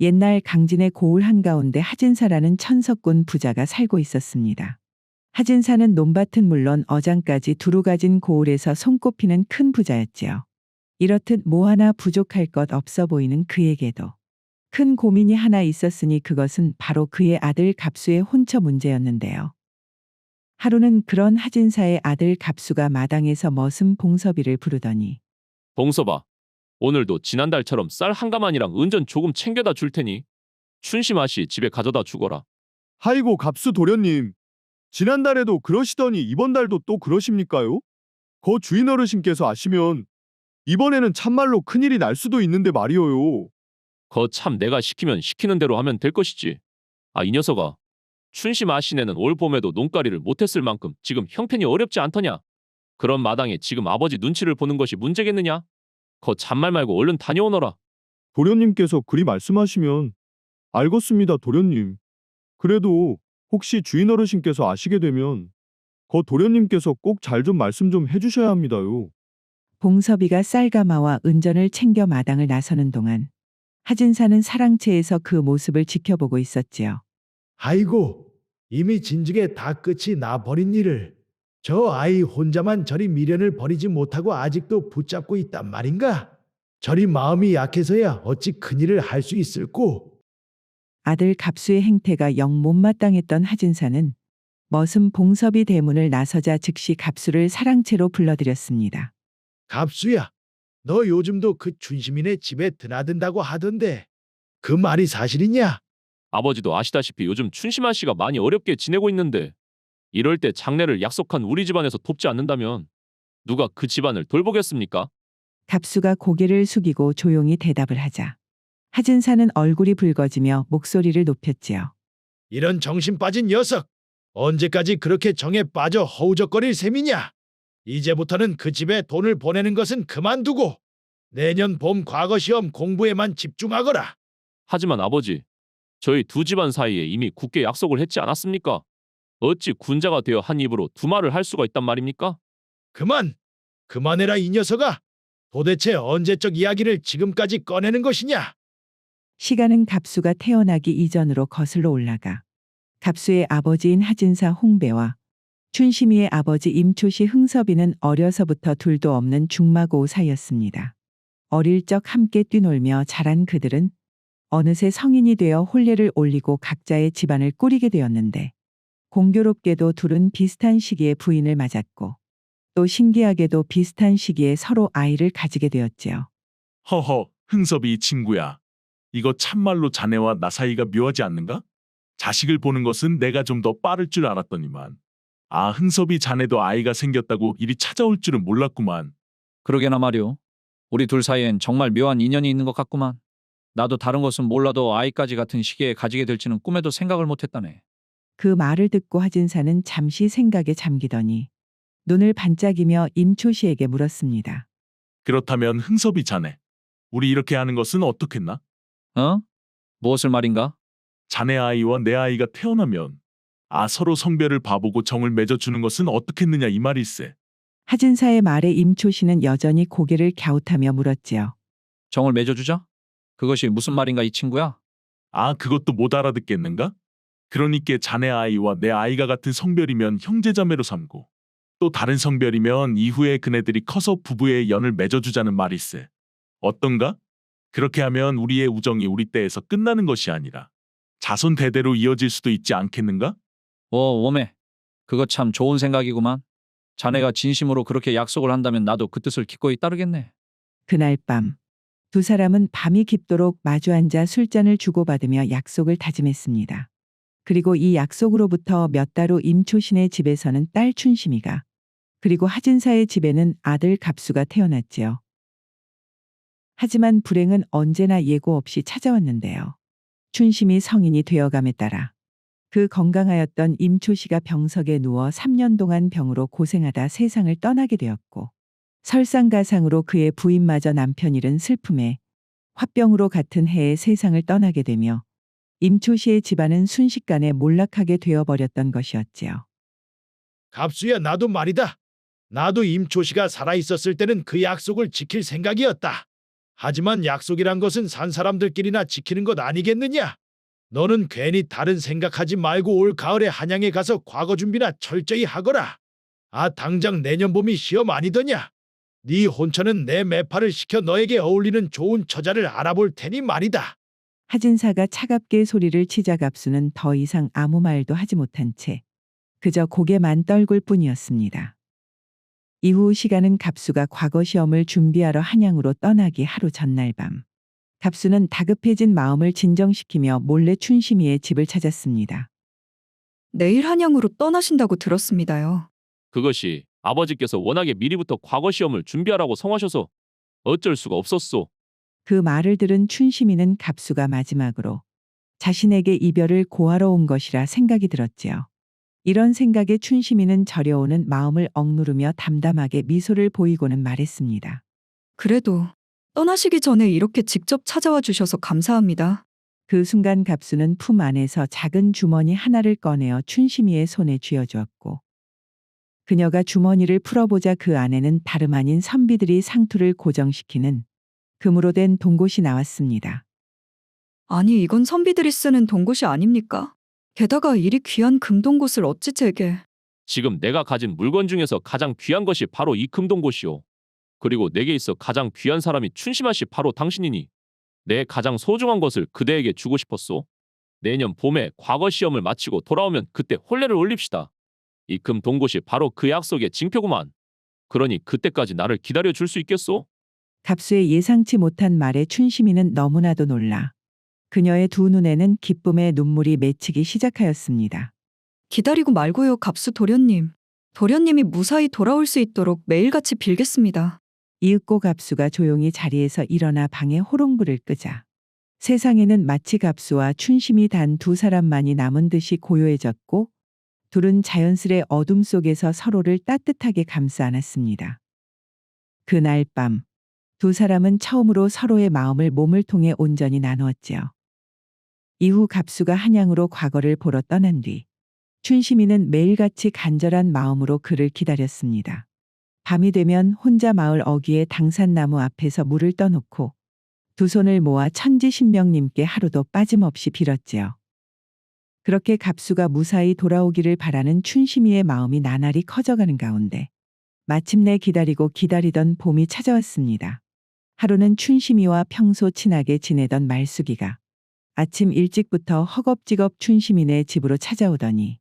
옛날 강진의 고을 한가운데 하진사라는 천석군 부자가 살고 있었습니다. 하진사는 논밭은 물론 어장까지 두루 가진 고을에서 손꼽히는 큰 부자였지요. 이렇듯 뭐 하나 부족할 것 없어 보이는 그에게도 큰 고민이 하나 있었으니 그것은 바로 그의 아들 갑수의 혼처 문제였는데요. 하루는 그런 하진사의 아들 갑수가 마당에서 머슴 봉섭이를 부르더니 봉서봐, 오늘도 지난달처럼 쌀 한 가마니랑 은전 조금 챙겨다 줄 테니 춘심 아씨 집에 가져다 주거라. 아이고 갑수 도련님. 지난달에도 그러시더니 이번 달도 또 그러십니까요? 거 주인 어르신께서 아시면 이번에는 참말로 큰일이 날 수도 있는데 말이오요. 거 참 내가 시키면 시키는 대로 하면 될 것이지. 아, 이 녀석아. 춘심 아씨네는 올 봄에도 농가리를 못했을 만큼 지금 형편이 어렵지 않더냐. 그런 마당에 지금 아버지 눈치를 보는 것이 문제겠느냐. 거 잔말 말고 얼른 다녀오너라. 도련님께서 그리 말씀하시면 알겠습니다, 도련님. 그래도 혹시 주인 어르신께서 아시게 되면 거 도련님께서 꼭 잘 좀 말씀 좀 해주셔야 합니다요. 봉섭이가 쌀가마와 은전을 챙겨 마당을 나서는 동안 하진사는 사랑채에서 그 모습을 지켜보고 있었지요. 아이고, 이미 진즉에 다 끝이 나 버린 일을 저 아이 혼자만 저리 미련을 버리지 못하고 아직도 붙잡고 있단 말인가? 저리 마음이 약해서야 어찌 큰일을 할 수 있을꼬? 아들 갑수의 행태가 영 못마땅했던 하진사는 머슴 봉섭이 대문을 나서자 즉시 갑수를 사랑채로 불러들였습니다. 갑수야, 너 요즘도 그 춘심이네 집에 드나든다고 하던데 그 말이 사실이냐? 아버지도 아시다시피 요즘 춘심 아씨가 많이 어렵게 지내고 있는데 이럴 때 장례를 약속한 우리 집안에서 돕지 않는다면 누가 그 집안을 돌보겠습니까? 갑수가 고개를 숙이고 조용히 대답을 하자 하진사는 얼굴이 붉어지며 목소리를 높였지요. 이런 정신 빠진 녀석! 언제까지 그렇게 정에 빠져 허우적거릴 셈이냐? 이제부터는 그 집에 돈을 보내는 것은 그만두고 내년 봄 과거시험 공부에만 집중하거라. 하지만 아버지, 저희 두 집안 사이에 이미 굳게 약속을 했지 않았습니까? 어찌 군자가 되어 한 입으로 두 말을 할 수가 있단 말입니까? 그만해라 이 녀석아. 도대체 언제적 이야기를 지금까지 꺼내는 것이냐? 시간은 갑수가 태어나기 이전으로 거슬러 올라가 갑수의 아버지인 하진사 홍배와 춘심이의 아버지 임초시 흥섭이는 어려서부터 둘도 없는 중마고우 사이였습니다. 어릴 적 함께 뛰놀며 자란 그들은 어느새 성인이 되어 혼례를 올리고 각자의 집안을 꾸리게 되었는데 공교롭게도 둘은 비슷한 시기에 부인을 맞았고 또 신기하게도 비슷한 시기에 서로 아이를 가지게 되었지요. 허허, 흥섭이 친구야. 이거 참말로 자네와 나 사이가 묘하지 않는가? 자식을 보는 것은 내가 좀 더 빠를 줄 알았더니만. 아, 흥섭이 자네도 아이가 생겼다고 이리 찾아올 줄은 몰랐구만. 그러게나 말이오. 우리 둘 사이엔 정말 묘한 인연이 있는 것 같구만. 나도 다른 것은 몰라도 아이까지 같은 시기에 가지게 될지는 꿈에도 생각을 못했다네. 그 말을 듣고 하진사는 잠시 생각에 잠기더니 눈을 반짝이며 임초시에게 물었습니다. 그렇다면 흥섭이 자네, 우리 이렇게 하는 것은 어떻겠나? 어? 무엇을 말인가? 자네 아이와 내 아이가 태어나면 서로 성별을 봐보고 정을 맺어주는 것은 어떻겠느냐 이 말일세. 하진사의 말에 임초시는 여전히 고개를 갸웃하며 물었지요. 정을 맺어주자? 그것이 무슨 말인가 이 친구야? 그것도 못 알아듣겠는가? 그러니께 자네 아이와 내 아이가 같은 성별이면 형제자매로 삼고 또 다른 성별이면 이후에 그네들이 커서 부부의 연을 맺어주자는 말일세. 어떤가? 그렇게 하면 우리의 우정이 우리 때에서 끝나는 것이 아니라 자손 대대로 이어질 수도 있지 않겠는가? 오메. 그거 참 좋은 생각이구만. 자네가 진심으로 그렇게 약속을 한다면 나도 그 뜻을 기꺼이 따르겠네. 그날 밤 두 사람은 밤이 깊도록 마주 앉아 술잔을 주고받으며 약속을 다짐했습니다. 그리고 이 약속으로부터 몇 달 후 임초신의 집에서는 딸 춘심이가 그리고 하진사의 집에는 아들 갑수가 태어났지요. 하지만 불행은 언제나 예고 없이 찾아왔는데요. 춘심이 성인이 되어감에 따라 그 건강하였던 임초시가 병석에 누워 3년 동안 병으로 고생하다 세상을 떠나게 되었고 설상가상으로 그의 부인마저 남편 잃은 슬픔에 화병으로 같은 해에 세상을 떠나게 되며 임초시의 집안은 순식간에 몰락하게 되어버렸던 것이었지요. 갑수야, 나도 말이다. 나도 임초시가 살아있었을 때는 그 약속을 지킬 생각이었다. 하지만 약속이란 것은 산 사람들끼리나 지키는 것 아니겠느냐? 너는 괜히 다른 생각하지 말고 올 가을에 한양에 가서 과거 준비나 철저히 하거라. 아, 당장 내년 봄이 시험 아니더냐? 네 혼처는 내 매파를 시켜 너에게 어울리는 좋은 처자를 알아볼 테니 말이다. 하진사가 차갑게 소리를 치자 갑수는 더 이상 아무 말도 하지 못한 채 그저 고개만 떨굴 뿐이었습니다. 이후 시간은 갑수가 과거 시험을 준비하러 한양으로 떠나기 하루 전날 밤. 갑수는 다급해진 마음을 진정시키며 몰래 춘심이의 집을 찾았습니다. 내일 한양으로 떠나신다고 들었습니다요. 그것이 아버지께서 워낙에 미리부터 과거 시험을 준비하라고 성하셔서 어쩔 수가 없었소. 그 말을 들은 춘심이는 갑수가 마지막으로 자신에게 이별을 고하러 온 것이라 생각이 들었지요. 이런 생각에 춘심이는 저려오는 마음을 억누르며 담담하게 미소를 보이고는 말했습니다. 그래도 떠나시기 전에 이렇게 직접 찾아와 주셔서 감사합니다. 그 순간 갑수는 품 안에서 작은 주머니 하나를 꺼내어 춘심이의 손에 쥐어주었고 그녀가 주머니를 풀어보자 그 안에는 다름 아닌 선비들이 상투를 고정시키는 금으로 된 동곳이 나왔습니다. 아니, 이건 선비들이 쓰는 동곳이 아닙니까? 게다가 이리 귀한 금동곳을 어찌 제게. 지금 내가 가진 물건 중에서 가장 귀한 것이 바로 이 금동곳이오. 그리고 내게 있어 가장 귀한 사람이 춘심아 씨 바로 당신이니 내 가장 소중한 것을 그대에게 주고 싶었소. 내년 봄에 과거 시험을 마치고 돌아오면 그때 혼례를 올립시다. 이 금동곳이 바로 그 약속의 징표구만. 그러니 그때까지 나를 기다려 줄 수 있겠소? 갑수의 예상치 못한 말에 춘심이는 너무나도 놀라 그녀의 두 눈에는 기쁨의 눈물이 맺히기 시작하였습니다. 기다리고 말고요, 갑수 도련님. 도련님이 무사히 돌아올 수 있도록 매일같이 빌겠습니다. 이윽고 갑수가 조용히 자리에서 일어나 방에 호롱불을 끄자 세상에는 마치 갑수와 춘심이 단 두 사람만이 남은 듯이 고요해졌고 둘은 자연스레 어둠 속에서 서로를 따뜻하게 감싸 안았습니다. 그날 밤 두 사람은 처음으로 서로의 마음을 몸을 통해 온전히 나누었지요. 이후 갑수가 한양으로 과거를 보러 떠난 뒤 춘심이는 매일같이 간절한 마음으로 그를 기다렸습니다. 밤이 되면 혼자 마을 어귀의 당산나무 앞에서 물을 떠놓고 두 손을 모아 천지신명님께 하루도 빠짐없이 빌었지요. 그렇게 갑수가 무사히 돌아오기를 바라는 춘심이의 마음이 나날이 커져가는 가운데 마침내 기다리고 기다리던 봄이 찾아왔습니다. 하루는 춘심이와 평소 친하게 지내던 말숙이가 아침 일찍부터 허겁지겁 춘심이네 집으로 찾아오더니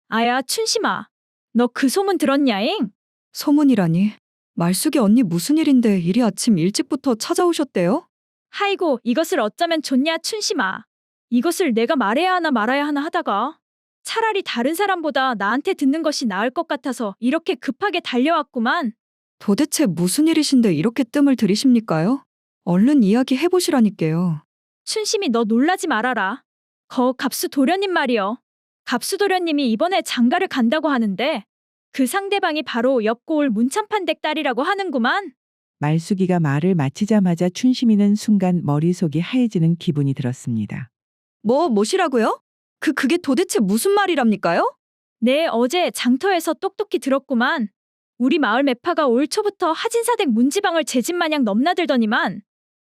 아야, 춘심아. 너 그 소문 들었냐잉? 소문이라니. 말숙이 언니 무슨 일인데 이리 아침 일찍부터 찾아오셨대요? 하이고, 이것을 어쩌면 좋냐, 춘심아. 이것을 내가 말해야 하나 말아야 하나 하다가 차라리 다른 사람보다 나한테 듣는 것이 나을 것 같아서 이렇게 급하게 달려왔구만. 도대체 무슨 일이신데 이렇게 뜸을 들이십니까요? 얼른 이야기 해보시라니까요. 춘심이 너 놀라지 말아라. 갑수 도련님 말이여. 갑수 도련님이 이번에 장가를 간다고 하는데 그 상대방이 바로 옆고을 문참판댁 딸이라고 하는구만. 말숙이가 말을 마치자마자 춘심이는 순간 머릿속이 하얘지는 기분이 들었습니다. 뭐시라고요? 그게 도대체 무슨 말이랍니까요? 네, 어제 장터에서 똑똑히 들었구만. 우리 마을 매파가 올 초부터 하진사댁 문지방을 제 집 마냥 넘나들더니만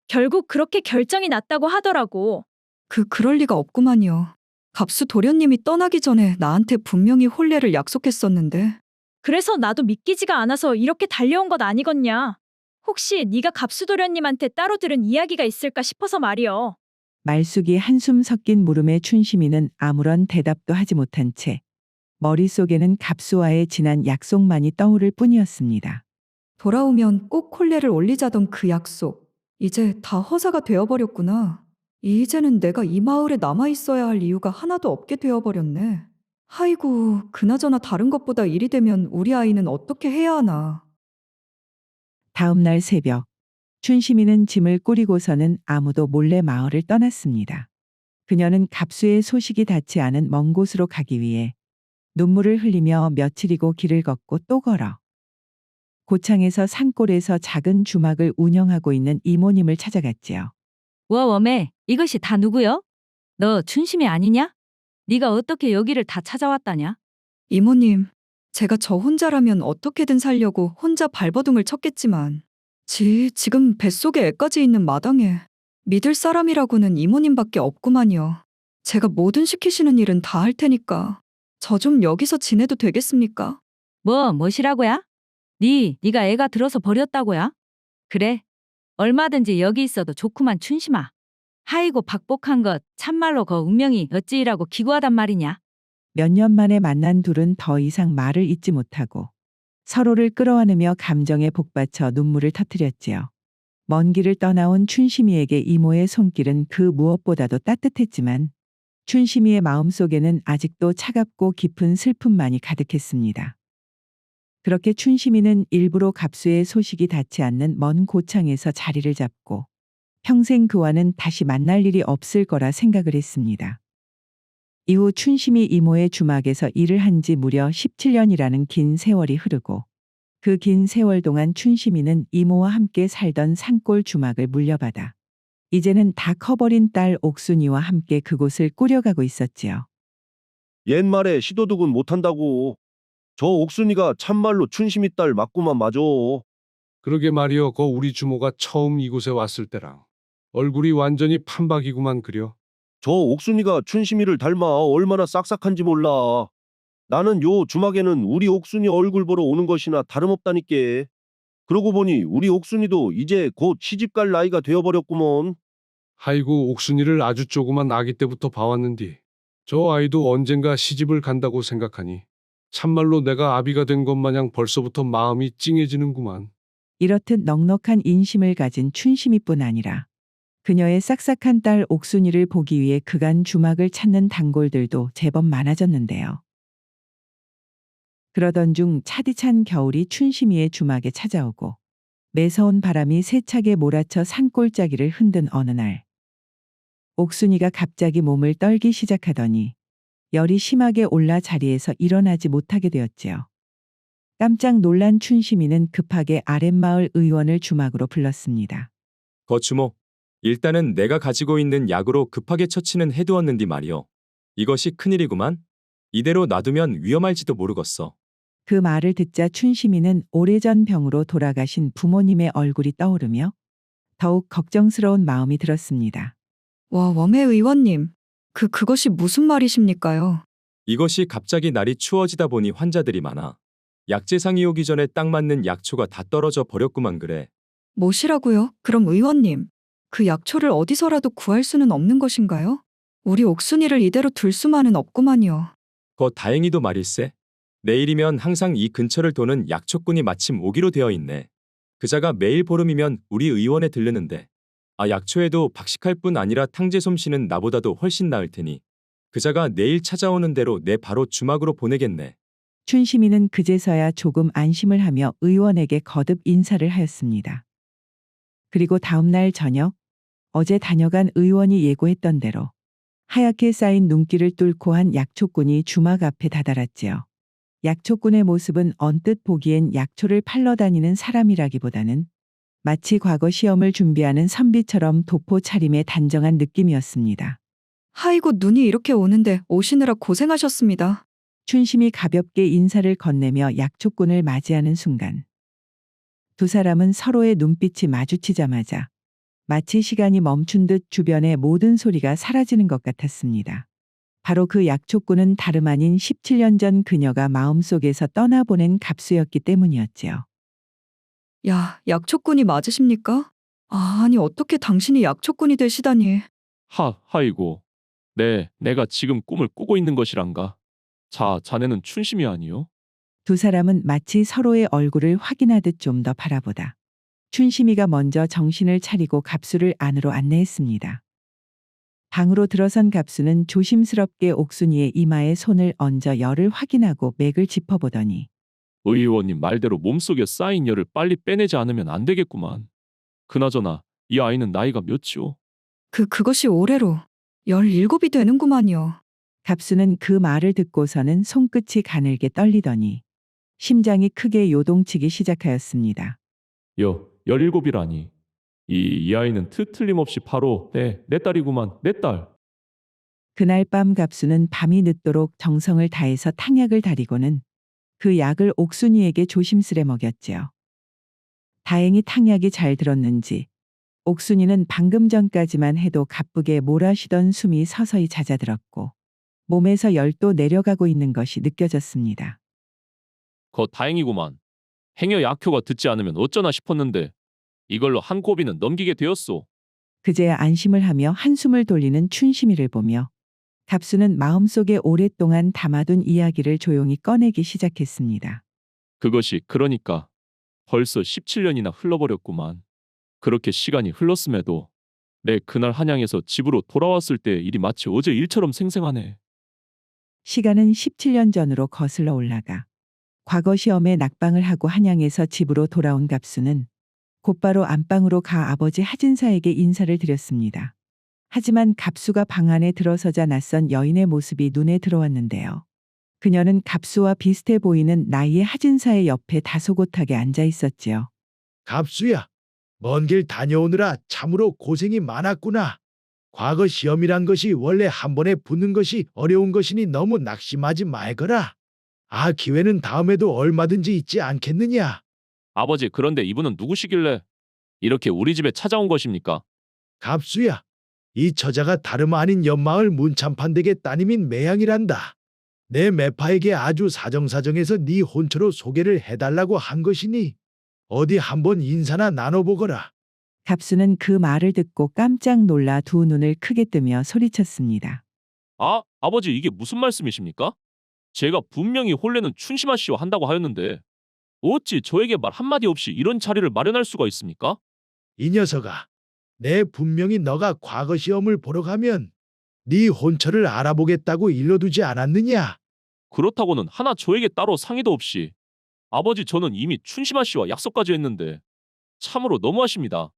결국 그렇게 결정이 났다고 하더라고. 그럴 리가 없구만요. 갑수 도련님이 떠나기 전에 나한테 분명히 혼례를 약속했었는데. 그래서 나도 믿기지가 않아서 이렇게 달려온 것 아니겠냐. 혹시 네가 갑수 도련님한테 따로 들은 이야기가 있을까 싶어서 말이여. 말숙이 한숨 섞인 물음에 춘심이는 아무런 대답도 하지 못한 채 머릿속에는 갑수와의 지난 약속만이 떠오를 뿐이었습니다. 돌아오면 꼭 혼례를 올리자던 그 약속. 이제 다 허사가 되어버렸구나. 이제는 내가 이 마을에 남아있어야 할 이유가 하나도 없게 되어버렸네. 아이고, 그나저나 다른 것보다 일이 되면 우리 아이는 어떻게 해야 하나. 다음 날 새벽 춘심이는 짐을 꾸리고서는 아무도 몰래 마을을 떠났습니다. 그녀는 갑수의 소식이 닿지 않은 먼 곳으로 가기 위해 눈물을 흘리며 며칠이고 길을 걷고 또 걸어 고창에서 산골에서 작은 주막을 운영하고 있는 이모님을 찾아갔지요. 웜에 이것이 다 누구여? 너 춘심이 아니냐? 네가 어떻게 여기를 다 찾아왔다냐? 이모님, 제가 저 혼자라면 어떻게든 살려고 혼자 발버둥을 쳤겠지만 지금 뱃속에 애까지 있는 마당에 믿을 사람이라고는 이모님밖에 없구만요. 제가 뭐든 시키시는 일은 다 할 테니까 저 좀 여기서 지내도 되겠습니까? 뭐시라고야? 네가 애가 들어서 버렸다고야? 그래. 얼마든지 여기 있어도 좋구만 춘심아. 하이고 박복한 것 참말로 거 운명이 어찌이라고 기구하단 말이냐. 몇 년 만에 만난 둘은 더 이상 말을 잇지 못하고 서로를 끌어안으며 감정에 복받쳐 눈물을 터뜨렸지요. 먼 길을 떠나온 춘심이에게 이모의 손길은 그 무엇보다도 따뜻했지만 춘심이의 마음속에는 아직도 차갑고 깊은 슬픔만이 가득했습니다. 그렇게 춘심이는 일부러 갑수의 소식이 닿지 않는 먼 고창에서 자리를 잡고 평생 그와는 다시 만날 일이 없을 거라 생각을 했습니다. 이후 춘심이 이모의 주막에서 일을 한 지 무려 17년이라는 긴 세월이 흐르고 그 긴 세월 동안 춘심이는 이모와 함께 살던 산골 주막을 물려받아 이제는 다 커버린 딸 옥순이와 함께 그곳을 꾸려가고 있었지요. 옛말에 시도둑은 못한다고. 저 옥순이가 참말로 춘심이 딸 맞구만 맞아. 그러게 말이여, 거 우리 주모가 처음 이곳에 왔을 때랑 얼굴이 완전히 판박이구만 그려. 저 옥순이가 춘심이를 닮아 얼마나 싹싹한지 몰라. 나는 요 주막에는 우리 옥순이 얼굴 보러 오는 것이나 다름없다니께. 그러고 보니 우리 옥순이도 이제 곧 시집갈 나이가 되어버렸구먼. 아이고, 옥순이를 아주 조그만 아기 때부터 봐왔는디 저 아이도 언젠가 시집을 간다고 생각하니 참말로 내가 아비가 된 것 마냥 벌써부터 마음이 찡해지는구만. 이렇듯 넉넉한 인심을 가진 춘심이뿐 아니라 그녀의 싹싹한 딸 옥순이를 보기 위해 그간 주막을 찾는 단골들도 제법 많아졌는데요. 그러던 중 차디찬 겨울이 춘심이의 주막에 찾아오고 매서운 바람이 세차게 몰아쳐 산골짜기를 흔든 어느 날 옥순이가 갑자기 몸을 떨기 시작하더니 열이 심하게 올라 자리에서 일어나지 못하게 되었지요. 깜짝 놀란 춘심이는 급하게 아랫마을 의원을 주막으로 불렀습니다. 거주모, 일단은 내가 가지고 있는 약으로 급하게 처치는 해두었는디 말이오. 이것이 큰일이구만. 이대로 놔두면 위험할지도 모르겠어. 그 말을 듣자 춘심이는 오래전 병으로 돌아가신 부모님의 얼굴이 떠오르며 더욱 걱정스러운 마음이 들었습니다. 와, 웜의 의원님. 그것이 무슨 말이십니까요? 이것이 갑자기 날이 추워지다 보니 환자들이 많아. 약재상이 오기 전에 딱 맞는 약초가 다 떨어져 버렸구만 그래. 뭐시라고요? 그럼 의원님, 그 약초를 어디서라도 구할 수는 없는 것인가요? 우리 옥순이를 이대로 둘 수만은 없구만요. 거 다행히도 말일세. 내일이면 항상 이 근처를 도는 약초꾼이 마침 오기로 되어 있네. 그자가 매일 보름이면 우리 의원에 들르는데 약초에도 박식할 뿐 아니라 탕제 솜씨는 나보다도 훨씬 나을 테니 그자가 내일 찾아오는 대로 내 바로 주막으로 보내겠네. 춘심이는 그제서야 조금 안심을 하며 의원에게 거듭 인사를 하였습니다. 그리고 다음 날 저녁 어제 다녀간 의원이 예고했던 대로 하얗게 쌓인 눈길을 뚫고 한 약초꾼이 주막 앞에 다다랐지요. 약초꾼의 모습은 언뜻 보기엔 약초를 팔러 다니는 사람이라기보다는 마치 과거 시험을 준비하는 선비처럼 도포 차림의 단정한 느낌이었습니다. 아이고, 눈이 이렇게 오는데 오시느라 고생하셨습니다. 춘심이 가볍게 인사를 건네며 약초꾼을 맞이하는 순간 두 사람은 서로의 눈빛이 마주치자마자 마치 시간이 멈춘 듯 주변의 모든 소리가 사라지는 것 같았습니다. 바로 그 약초꾼은 다름 아닌 17년 전 그녀가 마음속에서 떠나보낸 갑수였기 때문이었지요. 야, 약초꾼이 맞으십니까? 아니, 어떻게 당신이 약초꾼이 되시다니. 하이고. 내가 지금 꿈을 꾸고 있는 것이란가. 자네는 춘심이 아니요? 두 사람은 마치 서로의 얼굴을 확인하듯 좀 더 바라보다 춘심이가 먼저 정신을 차리고 갑수를 안으로 안내했습니다. 방으로 들어선 갑수는 조심스럽게 옥순이의 이마에 손을 얹어 열을 확인하고 맥을 짚어보더니 의원님 말대로 몸속에 쌓인 열을 빨리 빼내지 않으면 안 되겠구만. 그나저나 이 아이는 나이가 몇이오? 그것이 올해로 17이 되는구만요. 갑수는 그 말을 듣고서는 손끝이 가늘게 떨리더니 심장이 크게 요동치기 시작하였습니다. 17이라니. 이 아이는 틀림없이 바로 내 딸이구만. 내 딸. 그날 밤 갑수는 밤이 늦도록 정성을 다해서 탕약을 다리고는 그 약을 옥순이에게 조심스레 먹였지요. 다행히 탕약이 잘 들었는지 옥순이는 방금 전까지만 해도 가쁘게 몰아쉬던 숨이 서서히 잦아들었고 몸에서 열도 내려가고 있는 것이 느껴졌습니다. 거 다행이구만. 행여 약효가 듣지 않으면 어쩌나 싶었는데 이걸로 한 고비는 넘기게 되었소. 그제야 안심을 하며 한숨을 돌리는 춘심이를 보며 갑수는 마음속에 오랫동안 담아둔 이야기를 조용히 꺼내기 시작했습니다. 그것이 그러니까 벌써 17년이나 흘러버렸구만. 그렇게 시간이 흘렀음에도 내 그날 한양에서 집으로 돌아왔을 때의 일이 마치 어제 일처럼 생생하네. 시간은 17년 전으로 거슬러 올라가 과거 시험에 낙방을 하고 한양에서 집으로 돌아온 갑수는 곧바로 안방으로 가 아버지 하진사에게 인사를 드렸습니다. 하지만 갑수가 방 안에 들어서자 낯선 여인의 모습이 눈에 들어왔는데요. 그녀는 갑수와 비슷해 보이는 나이의 하진사의 옆에 다소곳하게 앉아 있었지요. 갑수야, 먼 길 다녀오느라 참으로 고생이 많았구나. 과거 시험이란 것이 원래 한 번에 붙는 것이 어려운 것이니 너무 낙심하지 말거라. 기회는 다음에도 얼마든지 있지 않겠느냐. 아버지, 그런데 이분은 누구시길래 이렇게 우리 집에 찾아온 것입니까? 갑수야, 이 처자가 다름 아닌 옆마을 문참판댁의 따님인 매양이란다. 내 매파에게 아주 사정사정해서 네 혼처로 소개를 해달라고 한 것이니 어디 한번 인사나 나눠보거라. 갑수는 그 말을 듣고 깜짝 놀라 두 눈을 크게 뜨며 소리쳤습니다. 아버지, 이게 무슨 말씀이십니까? 제가 분명히 혼례는 춘심아 씨와 한다고 하였는데 어찌 저에게 말 한마디 없이 이런 자리를 마련할 수가 있습니까? 이 녀석아, 내 분명히 너가 과거 시험을 보러 가면 네 혼처를 알아보겠다고 일러두지 않았느냐? 그렇다고는 하나 저에게 따로 상의도 없이 아버지, 저는 이미 춘심아 씨와 약속까지 했는데 참으로 너무하십니다.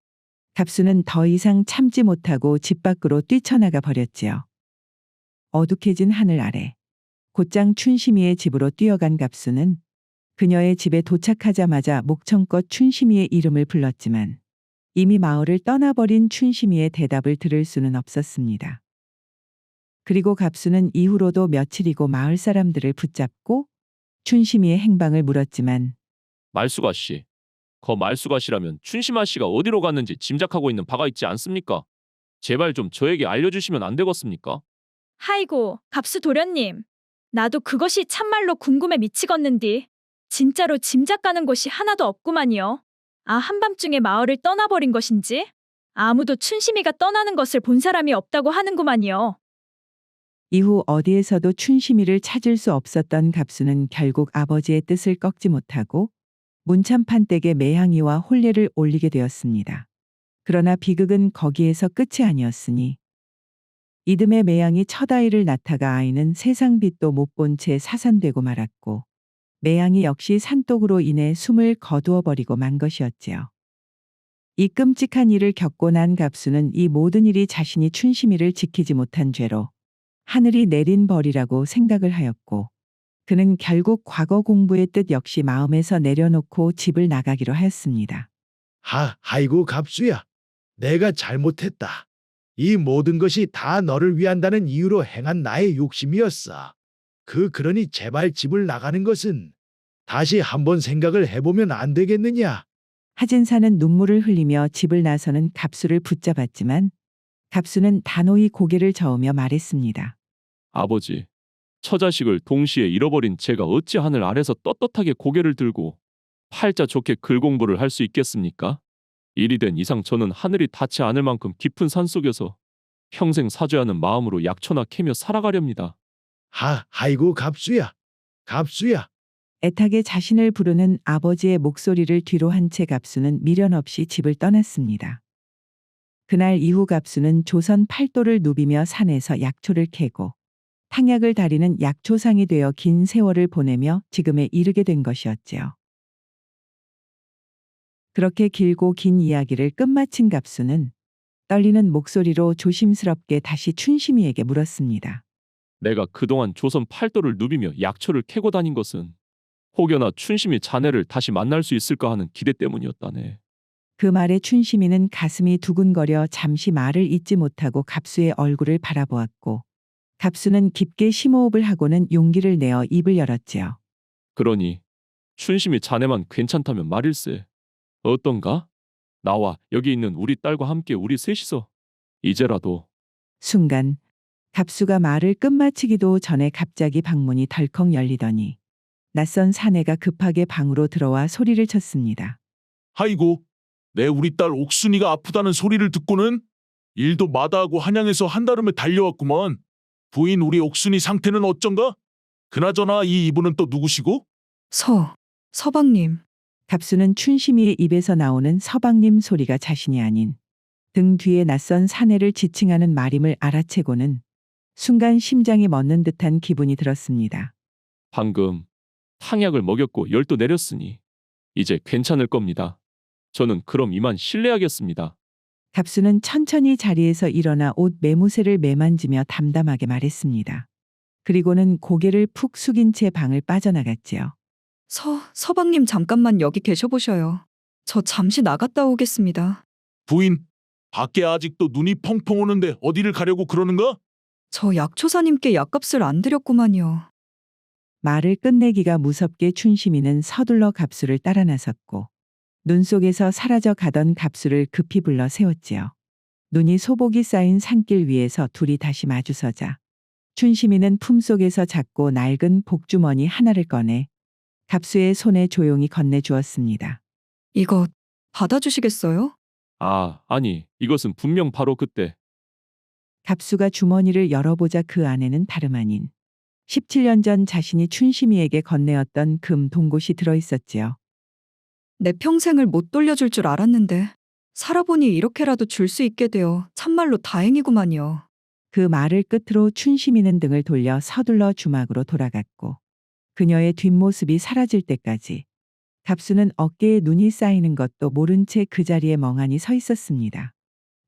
갑수는 더 이상 참지 못하고 집 밖으로 뛰쳐나가 버렸지요. 어둑해진 하늘 아래 곧장 춘심이의 집으로 뛰어간 갑수는 그녀의 집에 도착하자마자 목청껏 춘심이의 이름을 불렀지만 이미 마을을 떠나버린 춘심이의 대답을 들을 수는 없었습니다. 그리고 갑수는 이후로도 며칠이고 마을 사람들을 붙잡고 춘심이의 행방을 물었지만 말수가 씨, 말수가 씨라면 춘심아 씨가 어디로 갔는지 짐작하고 있는 바가 있지 않습니까? 제발 좀 저에게 알려주시면 안 되겠습니까? 하이고, 갑수 도련님. 나도 그것이 참말로 궁금해 미치겠는디. 진짜로 짐작 가는 곳이 하나도 없구만요. 한밤중에 마을을 떠나버린 것인지? 아무도 춘심이가 떠나는 것을 본 사람이 없다고 하는구만요. 이후 어디에서도 춘심이를 찾을 수 없었던 갑수는 결국 아버지의 뜻을 꺾지 못하고 문참판댁에 매향이와 혼례를 올리게 되었습니다. 그러나 비극은 거기에서 끝이 아니었으니 이듬해 매향이 첫 아이를 낳다가 아이는 세상 빛도 못 본 채 사산되고 말았고 매향이 역시 산독으로 인해 숨을 거두어 버리고 만 것이었지요. 이 끔찍한 일을 겪고 난 갑수는 이 모든 일이 자신이 춘심이를 지키지 못한 죄로 하늘이 내린 벌이라고 생각을 하였고 그는 결국 과거 공부의 뜻 역시 마음에서 내려놓고 집을 나가기로 하였습니다. 아이고 갑수야, 내가 잘못했다. 이 모든 것이 다 너를 위한다는 이유로 행한 나의 욕심이었어. 그러니 제발 집을 나가는 것은 다시 한번 생각을 해보면 안 되겠느냐? 하진사는 눈물을 흘리며 집을 나서는 갑수를 붙잡았지만 갑수는 단호히 고개를 저으며 말했습니다. 아버지, 처자식을 동시에 잃어버린 제가 어찌 하늘 아래서 떳떳하게 고개를 들고 팔자 좋게 글 공부를 할 수 있겠습니까? 일이 된 이상 저는 하늘이 닿지 않을 만큼 깊은 산속에서 평생 사죄 하는 마음으로 약초나 캐며 살아가렵니다. 아이고 갑수야, 갑수야. 애타게 자신을 부르는 아버지의 목소리를 뒤로 한 채 갑수는 미련 없이 집을 떠났습니다. 그날 이후 갑수는 조선 팔도를 누비며 산에서 약초를 캐고 탕약을 다리는 약초상이 되어 긴 세월을 보내며 지금에 이르게 된 것이었지요. 그렇게 길고 긴 이야기를 끝마친 갑수는 떨리는 목소리로 조심스럽게 다시 춘심이에게 물었습니다. 내가 그동안 조선 팔도를 누비며 약초를 캐고 다닌 것은 혹여나 춘심이 자네를 다시 만날 수 있을까 하는 기대 때문이었다네. 그 말에 춘심이는 가슴이 두근거려 잠시 말을 잇지 못하고 갑수의 얼굴을 바라보았고 갑수는 깊게 심호흡을 하고는 용기를 내어 입을 열었지요. 그러니 춘심이 자네만 괜찮다면 말일세. 어떤가? 나와 여기 있는 우리 딸과 함께 우리 셋이서 이제라도. 순간 갑수가 말을 끝마치기도 전에 갑자기 방문이 덜컥 열리더니 낯선 사내가 급하게 방으로 들어와 소리를 쳤습니다. 아이고, 내 우리 딸 옥순이가 아프다는 소리를 듣고는 일도 마다하고 한양에서 한달음에 달려왔구먼. 부인 우리 옥순이 상태는 어쩐가? 그나저나 이 이분은 또 누구시고? 서방님. 갑수는 춘심이의 입에서 나오는 서방님 소리가 자신이 아닌 등 뒤에 낯선 사내를 지칭하는 말임을 알아채고는 순간 심장이 멎는 듯한 기분이 들었습니다. 방금 탕약을 먹였고 열도 내렸으니 이제 괜찮을 겁니다. 저는 그럼 이만 실례하겠습니다. 갑수는 천천히 자리에서 일어나 옷 매무새를 매만지며 담담하게 말했습니다. 그리고는 고개를 푹 숙인 채 방을 빠져나갔지요. 서방님 잠깐만 여기 계셔보셔요. 저 잠시 나갔다 오겠습니다. 부인, 밖에 아직도 눈이 펑펑 오는데 어디를 가려고 그러는가? 저 약초사님께 약값을 안 드렸구만요. 말을 끝내기가 무섭게 춘심이는 서둘러 갑수를 따라 나섰고 눈 속에서 사라져 가던 갑수를 급히 불러 세웠지요. 눈이 소복이 쌓인 산길 위에서 둘이 다시 마주서자 춘심이는 품속에서 작고 낡은 복주머니 하나를 꺼내 갑수의 손에 조용히 건네주었습니다. 이거 받아주시겠어요? 아니, 이것은 분명 바로 그때. 갑수가 주머니를 열어보자 그 안에는 다름 아닌 17년 전 자신이 춘심이에게 건네었던 금 동곳이 들어있었지요. 내 평생을 못 돌려줄 줄 알았는데 살아보니 이렇게라도 줄 수 있게 되어 참말로 다행이구만요. 그 말을 끝으로 춘심이는 등을 돌려 서둘러 주막으로 돌아갔고 그녀의 뒷모습이 사라질 때까지 갑수는 어깨에 눈이 쌓이는 것도 모른 채 그 자리에 멍하니 서 있었습니다.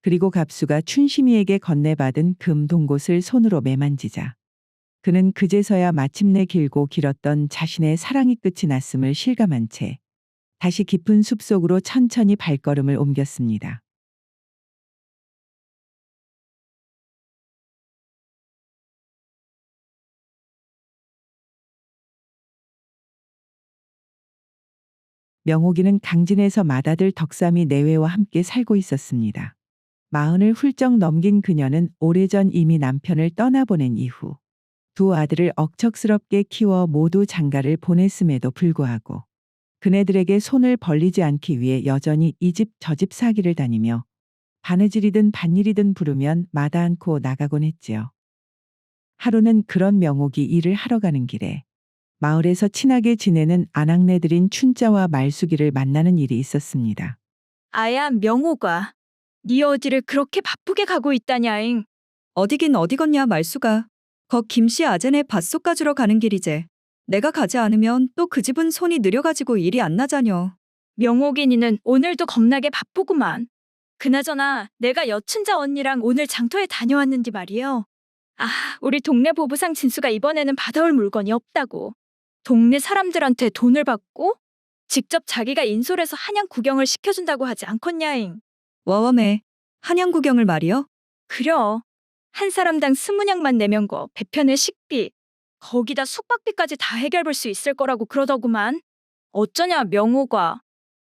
그리고 갑수가 춘심이에게 건네받은 금 동곳을 손으로 매만지자 그는 그제서야 마침내 길고 길었던 자신의 사랑이 끝이 났음을 실감한 채 다시 깊은 숲속으로 천천히 발걸음을 옮겼습니다. 명옥이는 강진에서 맏아들 덕삼이 내외와 함께 살고 있었습니다. 40을 훌쩍 넘긴 그녀는 오래전 이미 남편을 떠나보낸 이후 두 아들을 억척스럽게 키워 모두 장가를 보냈음에도 불구하고 그네들에게 손을 벌리지 않기 위해 여전히 이 집 저 집 사기를 다니며 바느질이든 밭일이든 부르면 마다 않고 나가곤 했지요. 하루는 그런 명옥이 일을 하러 가는 길에 마을에서 친하게 지내는 아낙네들인 춘자와 말숙이를 만나는 일이 있었습니다. 아야, 명호가. 네 어디를 그렇게 바쁘게 가고 있다냐잉. 어디긴 어디겠냐 말수가. 거 김씨 아재네 밭속 가주러 가는 길이제. 내가 가지 않으면 또 그 집은 손이 느려가지고 일이 안 나자녀. 명옥이 니는 오늘도 겁나게 바쁘구만. 그나저나 내가 여춘자 언니랑 오늘 장터에 다녀왔는디 말이에요. 우리 동네 보부상 진수가 이번에는 받아올 물건이 없다고. 동네 사람들한테 돈을 받고 직접 자기가 인솔해서 한양 구경을 시켜준다고 하지 않겠냐잉. 와와매. 한양 구경을 말이여? 그려. 한 사람당 20냥만 내면 거 배편의 식비 거기다 숙박비까지 다 해결볼 수 있을 거라고 그러더구만. 어쩌냐 명호가.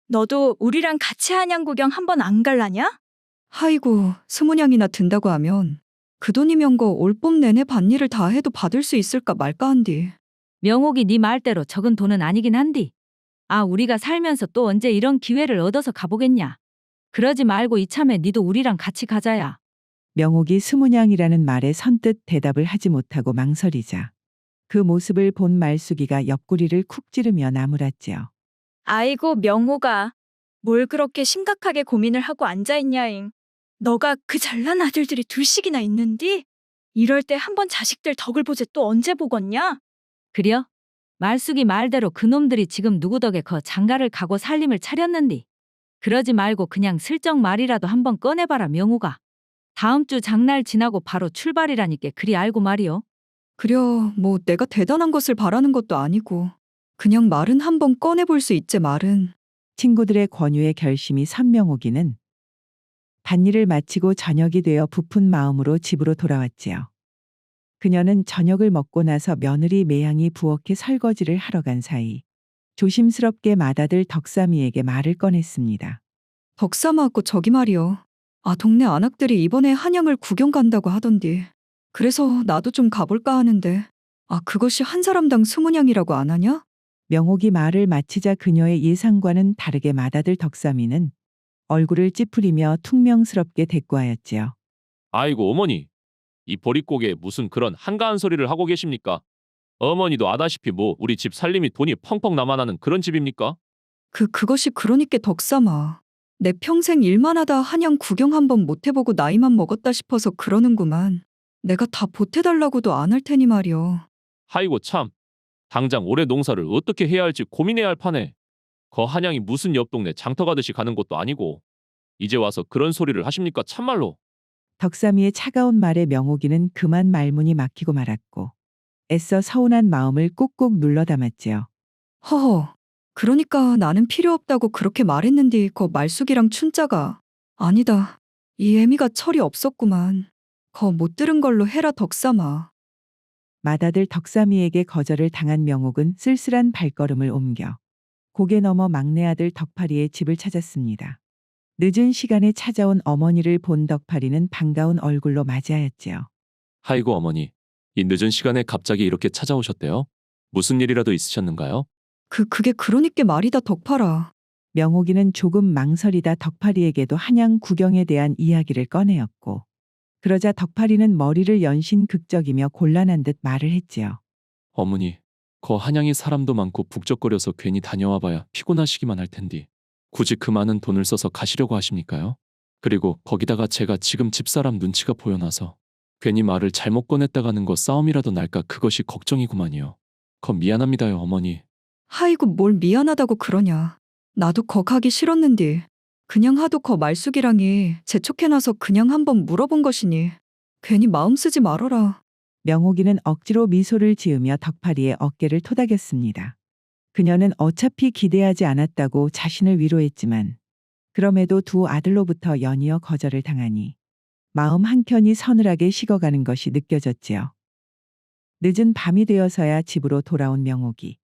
너도 우리랑 같이 한양 구경 한번 안 갈라냐? 아이고 20냥이나 든다고 하면 그 돈이면 거 올 봄 내내 밭일을 다 해도 받을 수 있을까 말까 한디. 명옥이 네 말대로 적은 돈은 아니긴 한디. 우리가 살면서 또 언제 이런 기회를 얻어서 가보겠냐. 그러지 말고 이참에 니도 우리랑 같이 가자야. 명옥이 20냥이라는 말에 선뜻 대답을 하지 못하고 망설이자 그 모습을 본 말숙이가 옆구리를 쿡 찌르며 나무랐지요. 아이고 명호가. 뭘 그렇게 심각하게 고민을 하고 앉아있냐잉. 너가 그 잘난 아들들이 둘씩이나 있는디? 이럴 때 한번 자식들 덕을 보지 또 언제 보겠냐? 그려? 말숙이 말대로 그놈들이 지금 누구 덕에 거 장가를 가고 살림을 차렸는디. 그러지 말고 그냥 슬쩍 말이라도 한번 꺼내봐라 명호가. 다음 주 장날 지나고 바로 출발이라니까 그리 알고 말이요. 그려 뭐 내가 대단한 것을 바라는 것도 아니고 그냥 말은 한번 꺼내볼 수 있지 말은. 친구들의 권유에 결심이 선 명옥이는 밭일을 마치고 저녁이 되어 부푼 마음으로 집으로 돌아왔지요. 그녀는 저녁을 먹고 나서 며느리 매양이 부엌에 설거지를 하러 간 사이 조심스럽게 맏아들 덕삼이에게 말을 꺼냈습니다. 덕삼아고 저기 말이요. 동네 안악들이 이번에 한양을 구경 간다고 하던디. 그래서 나도 좀 가볼까 하는데. 그것이 한 사람당 20냥이라고 안 하냐? 명옥이 말을 마치자 그녀의 예상과는 다르게 맏아들 덕삼이는 얼굴을 찌푸리며 퉁명스럽게 대꾸하였지요. 아이고 어머니, 이 보릿고개 무슨 그런 한가한 소리를 하고 계십니까? 어머니도 아다시피 뭐 우리 집 살림이 돈이 펑펑 남아나는 그런 집입니까? 그것이 그러니까 덕삼아. 내 평생 일만 하다 한양 구경 한번 못 해보고 나이만 먹었다 싶어서 그러는구만. 내가 다 보태달라고도 안 할 테니 말이여. 아이고 참, 당장 올해 농사를 어떻게 해야 할지 고민해야 할 판에 거 한양이 무슨 옆 동네 장터 가듯이 가는 것도 아니고 이제 와서 그런 소리를 하십니까 참말로. 덕삼이의 차가운 말에 명옥이는 그만 말문이 막히고 말았고 애써 서운한 마음을 꾹꾹 눌러 담았지요. 허허. 그러니까 나는 필요 없다고 그렇게 말했는데 거 말숙이랑 춘자가. 아니다. 이 애미가 철이 없었구만. 거 못 들은 걸로 해라 덕삼아. 맏아들 덕삼이에게 거절을 당한 명옥은 쓸쓸한 발걸음을 옮겨 고개 넘어 막내 아들 덕파리의 집을 찾았습니다. 늦은 시간에 찾아온 어머니를 본 덕파리는 반가운 얼굴로 맞이하였지요. 아이고 어머니, 이 늦은 시간에 갑자기 이렇게 찾아오셨대요? 무슨 일이라도 있으셨는가요? 그게 그러니까 말이다 덕파라. 명옥이는 조금 망설이다 덕파리에게도 한양 구경에 대한 이야기를 꺼내었고 그러자 덕파리는 머리를 연신 극적이며 곤란한 듯 말을 했지요. 어머니, 거 한양이 사람도 많고 북적거려서 괜히 다녀와봐야 피곤하시기만 할 텐디 굳이 그 많은 돈을 써서 가시려고 하십니까요? 그리고 거기다가 제가 지금 집사람 눈치가 보여놔서 괜히 말을 잘못 꺼냈다가는 거 싸움이라도 날까 그것이 걱정이구만요. 거 미안합니다요 어머니. 아이고 뭘 미안하다고 그러냐. 나도 거 가기 싫었는데 그냥 하도 거 말숙이랑이 재촉해놔서 그냥 한번 물어본 것이니 괜히 마음 쓰지 말어라. 명옥이는 억지로 미소를 지으며 덕파리의 어깨를 토닥였습니다. 그녀는 어차피 기대하지 않았다고 자신을 위로했지만 그럼에도 두 아들로부터 연이어 거절을 당하니 마음 한켠이 서늘하게 식어가는 것이 느껴졌지요. 늦은 밤이 되어서야 집으로 돌아온 명옥이.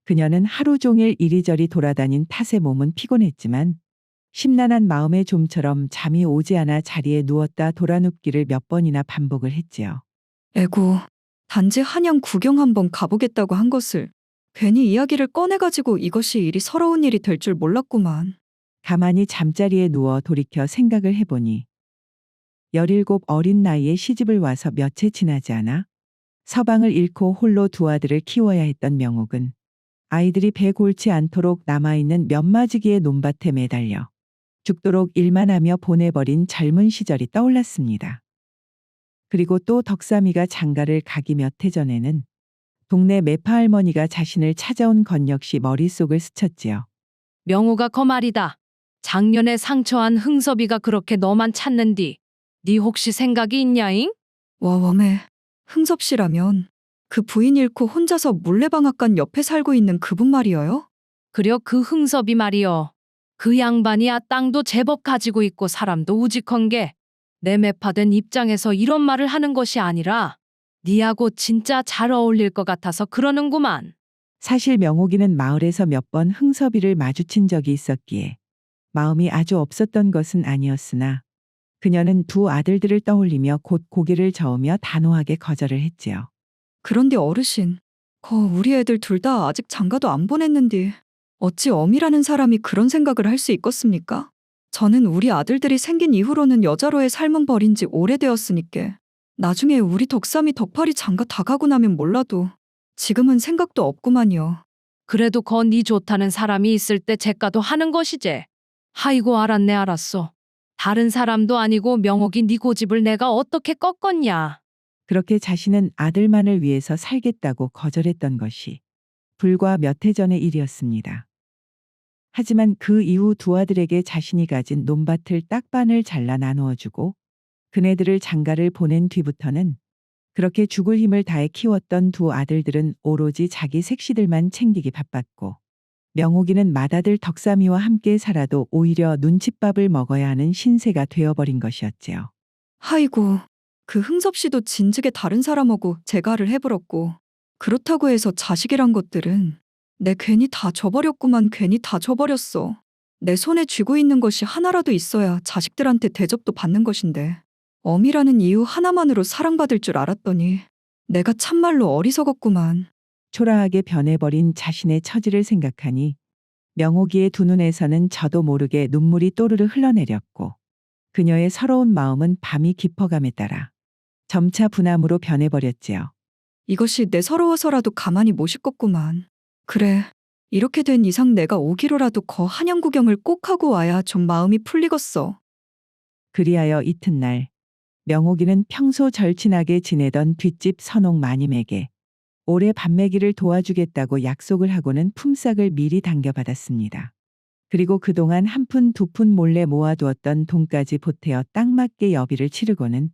그녀는 하루 종일 이리저리 돌아다닌 탓에 몸은 피곤했지만 심란한 마음의 좀처럼 잠이 오지 않아 자리에 누웠다 돌아눕기를 몇 번이나 반복을 했지요. 에고, 단지 한양 구경 한번 가보겠다고 한 것을 괜히 이야기를 꺼내가지고 이것이 이리 서러운 일이 될 줄 몰랐구만. 가만히 잠자리에 누워 돌이켜 생각을 해보니 17 어린 나이에 시집을 와서 며칠 지나지 않아 서방을 잃고 홀로 두 아들을 키워야 했던 명옥은 아이들이 배 골치 않도록 남아있는 면마지기의 논밭에 매달려 죽도록 일만 하며 보내버린 젊은 시절이 떠올랐습니다. 그리고 또 덕삼이가 장가를 가기 몇 해 전에는 동네 매파 할머니가 자신을 찾아온 건 역시 머릿속을 스쳤지요. 명호가 거 말이다. 작년에 상처한 흥섭이가 그렇게 너만 찾는디. 네 혹시 생각이 있냐잉? 와 웜에 흥섭 씨라면 그 부인 잃고 혼자서 물레방앗간 옆에 살고 있는 그분 말이어요? 그려 그 흥섭이 말이여. 그 양반이야 땅도 제법 가지고 있고 사람도 우직한 게 내 매파된 입장에서 이런 말을 하는 것이 아니라 니하고 진짜 잘 어울릴 것 같아서 그러는구만. 사실 명옥이는 마을에서 몇 번 흥섭이를 마주친 적이 있었기에 마음이 아주 없었던 것은 아니었으나 그녀는 두 아들들을 떠올리며 곧 고개를 저으며 단호하게 거절을 했지요. 그런데 어르신, 우리 애들 둘 다 아직 장가도 안 보냈는데 어찌 어미라는 사람이 그런 생각을 할 수 있겠습니까? 저는 우리 아들들이 생긴 이후로는 여자로의 삶은 버린 지 오래되었으니께 나중에 우리 덕삼이 덕팔이 장가 다 가고 나면 몰라도 지금은 생각도 없구만요. 그래도 거 니 좋다는 사람이 있을 때 제가도 하는 것이제. 아이고 알았네 알았어. 다른 사람도 아니고 명옥이 니 고집을 내가 어떻게 꺾었냐. 그렇게 자신은 아들만을 위해서 살겠다고 거절했던 것이 불과 몇 해 전의 일이었습니다. 하지만 그 이후 두 아들에게 자신이 가진 논밭을 딱반을 잘라 나누어주고 그네들을 장가를 보낸 뒤부터는 그렇게 죽을 힘을 다해 키웠던 두 아들들은 오로지 자기 색시들만 챙기기 바빴고 명옥이는 맏아들 덕삼이와 함께 살아도 오히려 눈칫밥을 먹어야 하는 신세가 되어버린 것이었지요. 아이고, 그 흥섭 씨도 진즉에 다른 사람하고 재가를 해버렸고 그렇다고 해서 자식이란 것들은 내 괜히 다 줘버렸구만. 괜히 다 줘버렸어. 내 손에 쥐고 있는 것이 하나라도 있어야 자식들한테 대접도 받는 것인데 어미라는 이유 하나만으로 사랑받을 줄 알았더니 내가 참말로 어리석었구만. 초라하게 변해버린 자신의 처지를 생각하니 명옥이의 두 눈에서는 저도 모르게 눈물이 또르르 흘러내렸고 그녀의 서러운 마음은 밤이 깊어감에 따라 점차 분함으로 변해버렸지요. 이것이 내 서러워서라도 가만히 못 있겠구만. 그래, 이렇게 된 이상 내가 오기로라도 거 한양 구경을 꼭 하고 와야 좀 마음이 풀리겠어. 그리하여 이튿날 명옥이는 평소 절친하게 지내던 뒷집 선옥 마님에게 올해 밤매기를 도와주겠다고 약속을 하고는 품삯을 미리 당겨받았습니다. 그리고 그동안 한 푼 두 푼 몰래 모아두었던 돈까지 보태어 딱 맞게 여비를 치르고는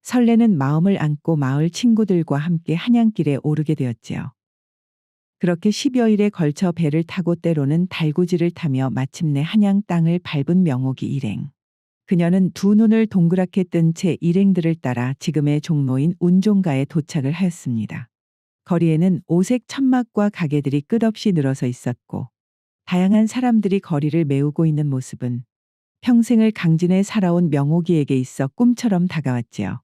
설레는 마음을 안고 마을 친구들과 함께 한양길에 오르게 되었지요. 그렇게 10여일에 걸쳐 배를 타고 때로는 달구지를 타며 마침내 한양 땅을 밟은 명옥이 일행. 그녀는 두 눈을 동그랗게 뜬 채 일행들을 따라 지금의 종로인 운종가에 도착을 하였습니다. 거리에는 오색 천막과 가게들이 끝없이 늘어서 있었고 다양한 사람들이 거리를 메우고 있는 모습은 평생을 강진해 살아온 명옥이에게 있어 꿈처럼 다가왔지요.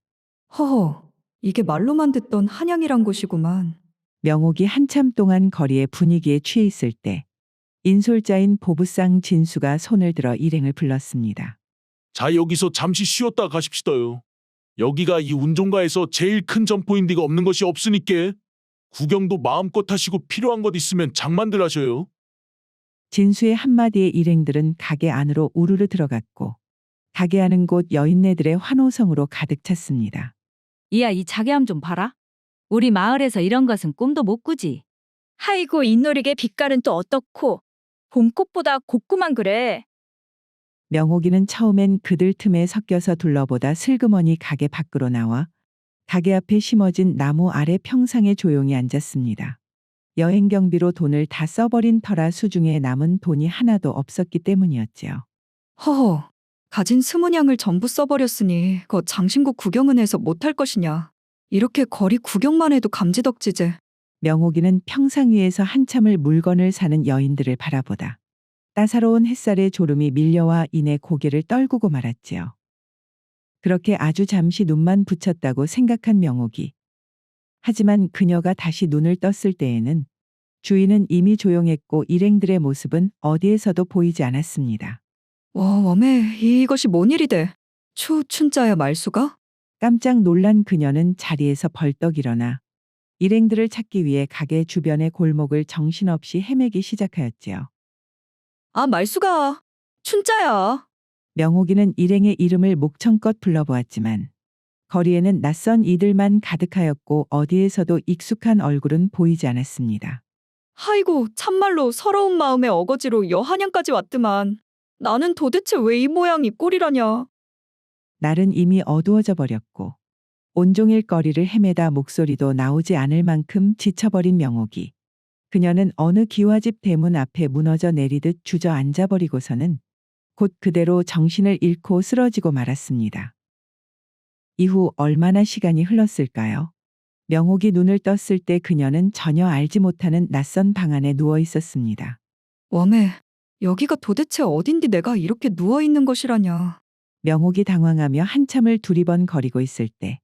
허허, 이게 말로만 듣던 한양이란 곳이구만. 명옥이 한참 동안 거리의 분위기에 취해 있을 때 인솔자인 보부상 진수가 손을 들어 일행을 불렀습니다. 자, 여기서 잠시 쉬었다 가십시다요. 여기가 이 운종가에서 제일 큰 점포인데가 없는 것이 없으니께 구경도 마음껏 하시고 필요한 것 있으면 장만들 하셔요. 진수의 한마디에 일행들은 가게 안으로 우르르 들어갔고 가게 하는 곳 여인네들의 환호성으로 가득 찼습니다. 이야 이 자개함 좀 봐라. 우리 마을에서 이런 것은 꿈도 못 꾸지. 하이고 인노리게 빛깔은 또 어떻고 봄꽃보다 곱구만 그래. 명옥이는 처음엔 그들 틈에 섞여서 둘러보다 슬그머니 가게 밖으로 나와 가게 앞에 심어진 나무 아래 평상에 조용히 앉았습니다. 여행 경비로 돈을 다 써버린 터라 수중에 남은 돈이 하나도 없었기 때문이었지요. 허허, 가진 스무냥을 전부 써버렸으니 거 장신구 구경은 해서 못할 것이냐. 이렇게 거리 구경만 해도 감지덕지제. 명옥이는 평상 위에서 한참을 물건을 사는 여인들을 바라보다 따사로운 햇살에 졸음이 밀려와 이내 고개를 떨구고 말았지요. 그렇게 아주 잠시 눈만 붙였다고 생각한 명옥이. 하지만 그녀가 다시 눈을 떴을 때에는 주위는 이미 조용했고 일행들의 모습은 어디에서도 보이지 않았습니다. 웜에 이것이 뭔 일이대. 춘자야 말수가? 깜짝 놀란 그녀는 자리에서 벌떡 일어나 일행들을 찾기 위해 가게 주변의 골목을 정신없이 헤매기 시작하였지요. 아 말수가. 춘자야. 명옥이는 일행의 이름을 목청껏 불러보았지만 거리에는 낯선 이들만 가득하였고 어디에서도 익숙한 얼굴은 보이지 않았습니다. 아이고 참말로 서러운 마음에 어거지로 여한양까지 왔드만. 나는 도대체 왜 이 모양 이 꼴이라냐. 날은 이미 어두워져 버렸고 온종일 거리를 헤매다 목소리도 나오지 않을 만큼 지쳐버린 명옥이. 그녀는 어느 기와집 대문 앞에 무너져 내리듯 주저앉아 버리고서는 곧 그대로 정신을 잃고 쓰러지고 말았습니다. 이후 얼마나 시간이 흘렀을까요? 명옥이 눈을 떴을 때 그녀는 전혀 알지 못하는 낯선 방 안에 누워 있었습니다. 웜에 여기가 도대체 어딘디 내가 이렇게 누워있는 것이라냐. 명옥이 당황하며 한참을 두리번거리고 있을 때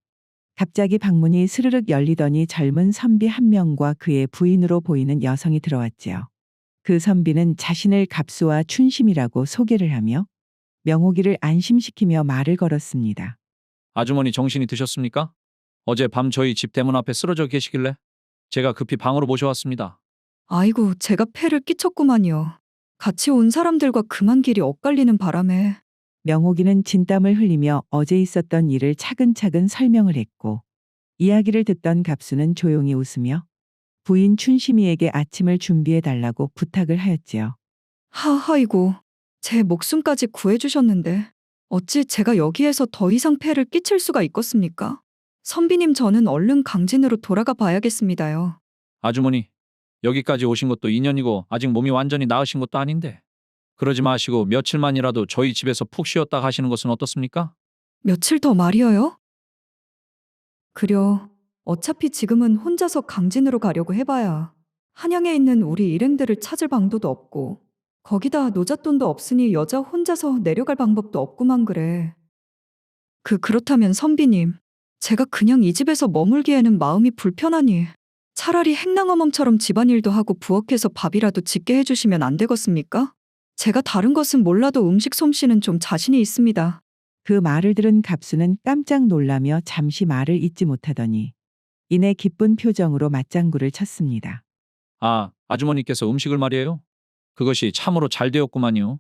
갑자기 방문이 스르륵 열리더니 젊은 선비 한 명과 그의 부인으로 보이는 여성이 들어왔지요. 그 선비는 자신을 갑수와 춘심이라고 소개를 하며 명옥이를 안심시키며 말을 걸었습니다. 아주머니 정신이 드셨습니까? 어제 밤 저희 집 대문 앞에 쓰러져 계시길래 제가 급히 방으로 모셔왔습니다. 아이고 제가 폐를 끼쳤구만요. 같이 온 사람들과 그만 길이 엇갈리는 바람에. 명옥이는 진땀을 흘리며 어제 있었던 일을 차근차근 설명을 했고 이야기를 듣던 갑수는 조용히 웃으며 부인 춘심이에게 아침을 준비해 달라고 부탁을 하였지요. 하하이고 제 목숨까지 구해주셨는데 어찌 제가 여기에서 더 이상 폐를 끼칠 수가 있겠습니까? 선비님 저는 얼른 강진으로 돌아가 봐야겠습니다요. 아주머니, 여기까지 오신 것도 인연이고 아직 몸이 완전히 나으신 것도 아닌데 그러지 마시고 며칠만이라도 저희 집에서 푹 쉬었다 가시는 것은 어떻습니까? 며칠 더 말이어요? 그려 어차피 지금은 혼자서 강진으로 가려고 해봐야 한양에 있는 우리 일행들을 찾을 방도도 없고 거기다 노잣돈도 없으니 여자 혼자서 내려갈 방법도 없구만 그래. 그렇다면 선비님, 제가 그냥 이 집에서 머물기에는 마음이 불편하니 차라리 행랑어멈처럼 집안일도 하고 부엌에서 밥이라도 짓게 해주시면 안 되겠습니까? 제가 다른 것은 몰라도 음식 솜씨는 좀 자신이 있습니다. 그 말을 들은 갑수는 깜짝 놀라며 잠시 말을 잇지 못하더니 이내 기쁜 표정으로 맞장구를 쳤습니다. 아, 아주머니께서 음식을 말이에요? 그것이 참으로 잘 되었구만요.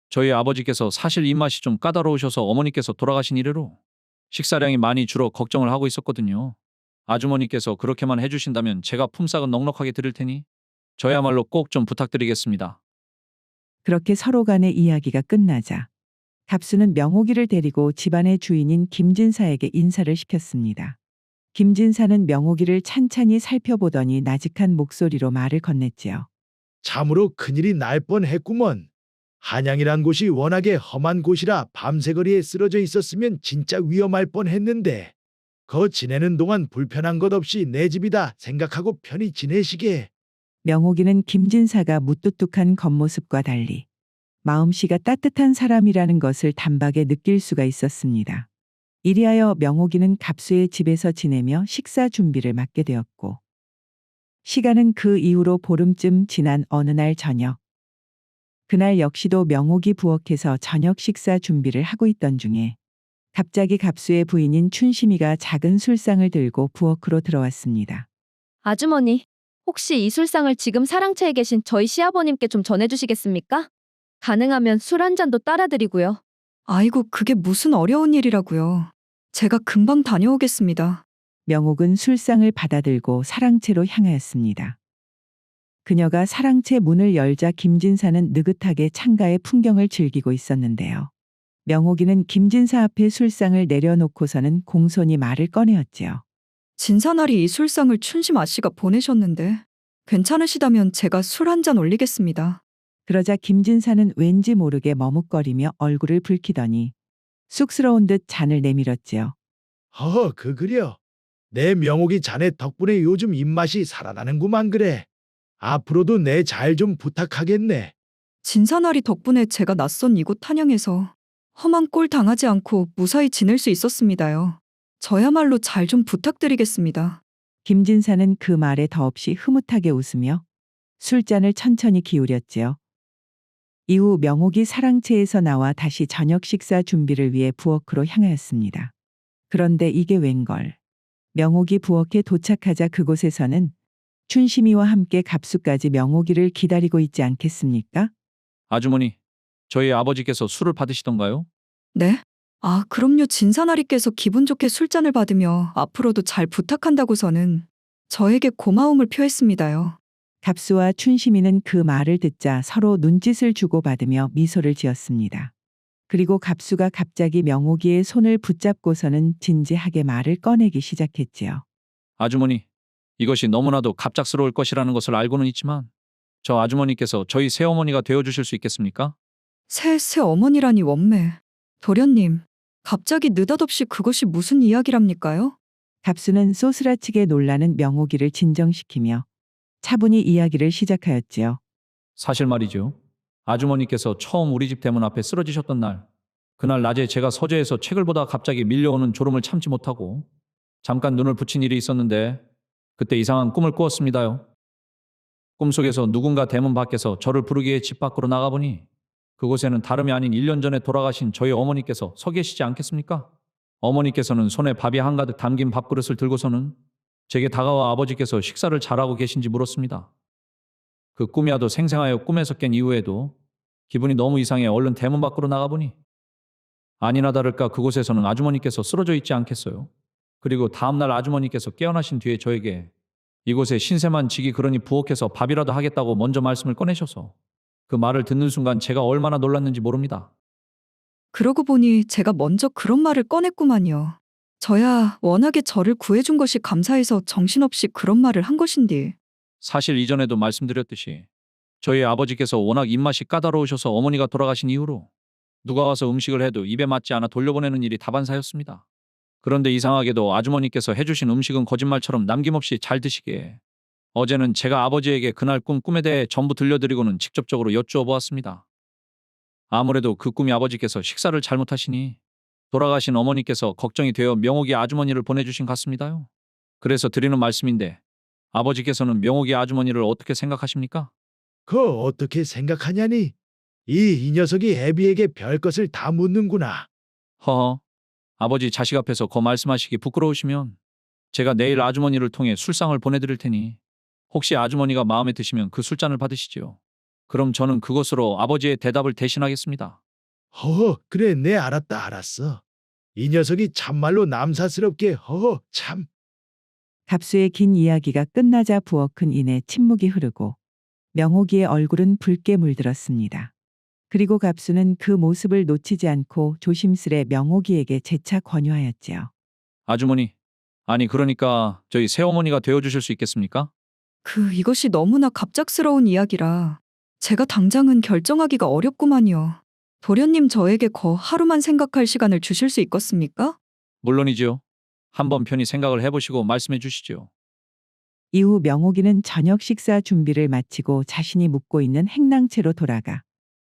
저희 아버지께서 사실 입맛이 좀 까다로우셔서 어머니께서 돌아가신 이래로 식사량이 많이 줄어 걱정을 하고 있었거든요. 아주머니께서 그렇게만 해주신다면 제가 품삯은 넉넉하게 드릴 테니 저야말로 꼭 좀 부탁드리겠습니다. 그렇게 서로 간의 이야기가 끝나자 갑수는 명옥이를 데리고 집안의 주인인 김진사에게 인사를 시켰습니다. 김진사는 명옥이를 찬찬히 살펴보더니 나직한 목소리로 말을 건넸지요. 참으로 큰일이 날 뻔했구먼. 한양이란 곳이 워낙에 험한 곳이라 밤새 거리에 쓰러져 있었으면 진짜 위험할 뻔했는데 거 지내는 동안 불편한 것 없이 내 집이다 생각하고 편히 지내시게. 명옥이는 김진사가 무뚝뚝한 겉모습과 달리 마음씨가 따뜻한 사람이라는 것을 단박에 느낄 수가 있었습니다. 이리하여 명옥이는 갑수의 집에서 지내며 식사 준비를 맡게 되었고 시간은 그 이후로 보름쯤 지난 어느 날 저녁. 그날 역시도 명옥이 부엌에서 저녁 식사 준비를 하고 있던 중에 갑자기 갑수의 부인인 춘심이가 작은 술상을 들고 부엌으로 들어왔습니다. 아주머니, 혹시 이 술상을 지금 사랑채에 계신 저희 시아버님께 좀 전해주시겠습니까? 가능하면 술 한 잔도 따라드리고요. 아이고, 그게 무슨 어려운 일이라고요. 제가 금방 다녀오겠습니다. 명옥은 술상을 받아들고 사랑채로 향하였습니다. 그녀가 사랑채 문을 열자 김진사는 느긋하게 창가의 풍경을 즐기고 있었는데요. 명옥이는 김진사 앞에 술상을 내려놓고서는 공손히 말을 꺼내었지요. 진사날이 이 술상을 춘심 아씨가 보내셨는데 괜찮으시다면 제가 술 한 잔 올리겠습니다. 그러자 김진사는 왠지 모르게 머뭇거리며 얼굴을 붉히더니 쑥스러운 듯 잔을 내밀었지요. 그려. 내 명옥이 자네 덕분에 요즘 입맛이 살아나는구만 그래. 앞으로도 내 잘 좀 부탁하겠네. 진사날이 덕분에 제가 낯선 이곳 한양에서 험한 꼴 당하지 않고 무사히 지낼 수 있었습니다요. 저야말로 잘 좀 부탁드리겠습니다. 김진사는 그 말에 더없이 흐뭇하게 웃으며 술잔을 천천히 기울였지요. 이후 명옥이 사랑채에서 나와 다시 저녁 식사 준비를 위해 부엌으로 향하였습니다. 그런데 이게 웬걸. 명옥이 부엌에 도착하자 그곳에서는 춘심이와 함께 갑수까지 명옥이를 기다리고 있지 않겠습니까? 아주머니, 저희 아버지께서 술을 받으시던가요? 네? 아, 그럼요. 진사나리께서 기분 좋게 술잔을 받으며 앞으로도 잘 부탁한다고서는 저에게 고마움을 표했습니다요. 갑수와 춘심이는 그 말을 듣자 서로 눈짓을 주고받으며 미소를 지었습니다. 그리고 갑수가 갑자기 명옥이의 손을 붙잡고서는 진지하게 말을 꺼내기 시작했지요. 아주머니, 이것이 너무나도 갑작스러울 것이라는 것을 알고는 있지만 저 아주머니께서 저희 새어머니가 되어주실 수 있겠습니까? 새 어머니라니 원매. 도련님, 갑자기 느닷없이 그것이 무슨 이야기랍니까요? 갑수는 쏘스라치게 놀라는 명옥이를 진정시키며 차분히 이야기를 시작하였지요. 사실 말이죠. 아주머니께서 처음 우리 집 대문 앞에 쓰러지셨던 날, 그날 낮에 제가 서재에서 책을 보다 갑자기 밀려오는 졸음을 참지 못하고 잠깐 눈을 붙인 일이 있었는데 그때 이상한 꿈을 꾸었습니다요. 꿈속에서 누군가 대문 밖에서 저를 부르기에 집 밖으로 나가보니 그곳에는 다름이 아닌 1년 전에 돌아가신 저희 어머니께서 서 계시지 않겠습니까? 어머니께서는 손에 밥이 한가득 담긴 밥그릇을 들고서는 제게 다가와 아버지께서 식사를 잘하고 계신지 물었습니다. 그 꿈이 하도 생생하여 꿈에서 깬 이후에도 기분이 너무 이상해 얼른 대문 밖으로 나가보니 아니나 다를까 그곳에서는 아주머니께서 쓰러져 있지 않겠어요. 그리고 다음날 아주머니께서 깨어나신 뒤에 저에게 이곳에 신세만 지기 그러니 부엌에서 밥이라도 하겠다고 먼저 말씀을 꺼내셔서 그 말을 듣는 순간 제가 얼마나 놀랐는지 모릅니다. 그러고 보니 제가 먼저 그런 말을 꺼냈구만요. 저야 워낙에 저를 구해준 것이 감사해서 정신없이 그런 말을 한 것인디. 사실 이전에도 말씀드렸듯이 저희 아버지께서 워낙 입맛이 까다로우셔서 어머니가 돌아가신 이후로 누가 와서 음식을 해도 입에 맞지 않아 돌려보내는 일이 다반사였습니다. 그런데 이상하게도 아주머니께서 해주신 음식은 거짓말처럼 남김없이 잘 드시기에 어제는 제가 아버지에게 그날 꿈에 대해 전부 들려드리고는 직접적으로 여쭈어 보았습니다. 아무래도 그 꿈이 아버지께서 식사를 잘못하시니 돌아가신 어머니께서 걱정이 되어 명옥이 아주머니를 보내주신 것 같습니다요. 그래서 드리는 말씀인데 아버지께서는 명옥이 아주머니를 어떻게 생각하십니까? 그거 어떻게 생각하냐니? 이 녀석이 애비에게 별것을 다 묻는구나. 허허, 아버지 자식 앞에서 거 말씀하시기 부끄러우시면 제가 내일 아주머니를 통해 술상을 보내드릴 테니 혹시 아주머니가 마음에 드시면 그 술잔을 받으시지요. 그럼 저는 그것으로 아버지의 대답을 대신하겠습니다. 그래, 내 알았어. 이 녀석이 참말로 남사스럽게 참. 갑수의 긴 이야기가 끝나자 부엌은 이내 침묵이 흐르고 명옥이의 얼굴은 붉게 물들었습니다. 그리고 갑수는 그 모습을 놓치지 않고 조심스레 명옥이에게 재차 권유하였지요. 아주머니, 아니 그러니까 저희 새어머니가 되어주실 수 있겠습니까? 이것이 너무나 갑작스러운 이야기라 제가 당장은 결정하기가 어렵구만요. 도련님 저에게 하루만 생각할 시간을 주실 수 있겠습니까? 물론이지요. 한번 편히 생각을 해보시고 말씀해 주시지요. 이후 명옥이는 저녁 식사 준비를 마치고 자신이 묵고 있는 행랑채로 돌아가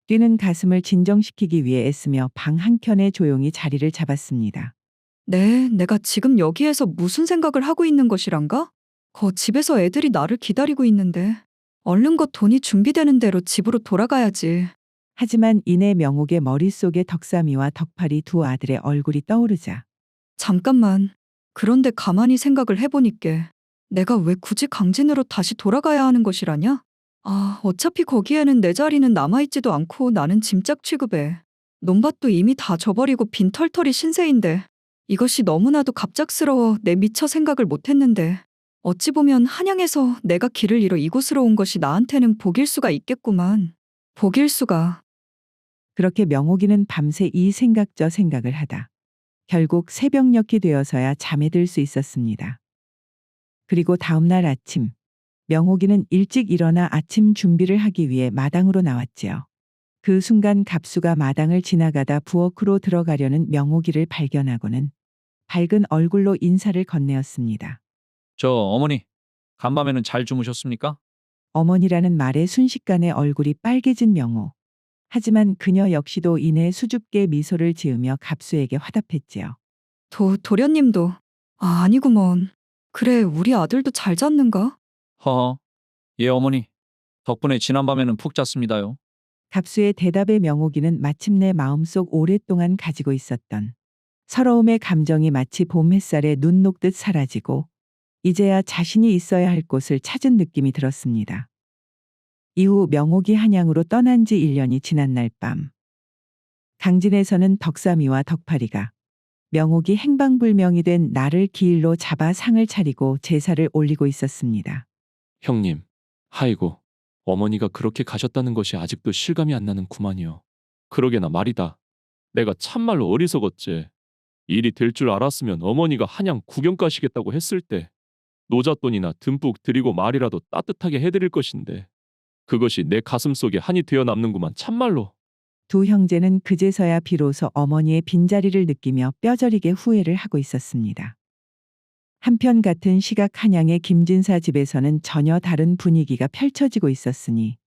뛰는 가슴을 진정시키기 위해 애쓰며 방 한켠에 조용히 자리를 잡았습니다. 네, 내가 지금 여기에서 무슨 생각을 하고 있는 것이란가? 집에서 애들이 나를 기다리고 있는데 얼른 돈이 준비되는 대로 집으로 돌아가야지. 하지만 이내 명옥의 머릿속에 덕삼이와 덕팔이 두 아들의 얼굴이 떠오르자 잠깐만. 그런데 가만히 생각을 해보니께 내가 왜 굳이 강진으로 다시 돌아가야 하는 것이라냐? 어차피 거기에는 내 자리는 남아있지도 않고 나는 짐짝 취급해. 논밭도 이미 다 져버리고 빈털털이 신세인데 이것이 너무나도 갑작스러워 내 미처 생각을 못했는데 어찌 보면 한양에서 내가 길을 잃어 이곳으로 온 것이 나한테는 복일 수가 있겠구만. 복일 수가. 그렇게 명옥이는 밤새 이 생각 저 생각을 하다 결국 새벽녘이 되어서야 잠에 들 수 있었습니다. 그리고 다음 날 아침 명옥이는 일찍 일어나 아침 준비를 하기 위해 마당으로 나왔지요. 그 순간 갑수가 마당을 지나가다 부엌으로 들어가려는 명옥이를 발견하고는 밝은 얼굴로 인사를 건네었습니다. 저 어머니, 간밤에는 잘 주무셨습니까? 어머니라는 말에 순식간에 얼굴이 빨개진 명옥. 하지만 그녀 역시도 이내 수줍게 미소를 지으며 갑수에게 화답했지요. 도련님도. 아니구먼. 그래, 우리 아들도 잘 잤는가? 허허, 예 어머니. 덕분에 지난밤에는 푹 잤습니다요. 갑수의 대답에 명옥이는 마침내 마음속 오랫동안 가지고 있었던 서러움의 감정이 마치 봄 햇살에 눈 녹듯 사라지고 이제야 자신이 있어야 할 곳을 찾은 느낌이 들었습니다. 이후 명옥이 한양으로 떠난 지 1년이 지난 날 밤 강진에서는 덕삼이와 덕팔이가 명옥이 행방불명이 된 날을 기일로 잡아 상을 차리고 제사를 올리고 있었습니다. 형님, 아이고, 어머니가 그렇게 가셨다는 것이 아직도 실감이 안 나는 구만이요. 그러게나 말이다. 내가 참말로 어리석었지. 일이 될 줄 알았으면 어머니가 한양 구경 가시겠다고 했을 때 노잣돈이나 듬뿍 드리고 말이라도 따뜻하게 해드릴 것인데 그것이 내 가슴속에 한이 되어 남는구만 참말로. 두 형제는 그제서야 비로소 어머니의 빈자리를 느끼며 뼈저리게 후회를 하고 있었습니다. 한편 같은 시각 한양의 김진사 집에서는 전혀 다른 분위기가 펼쳐지고 있었으니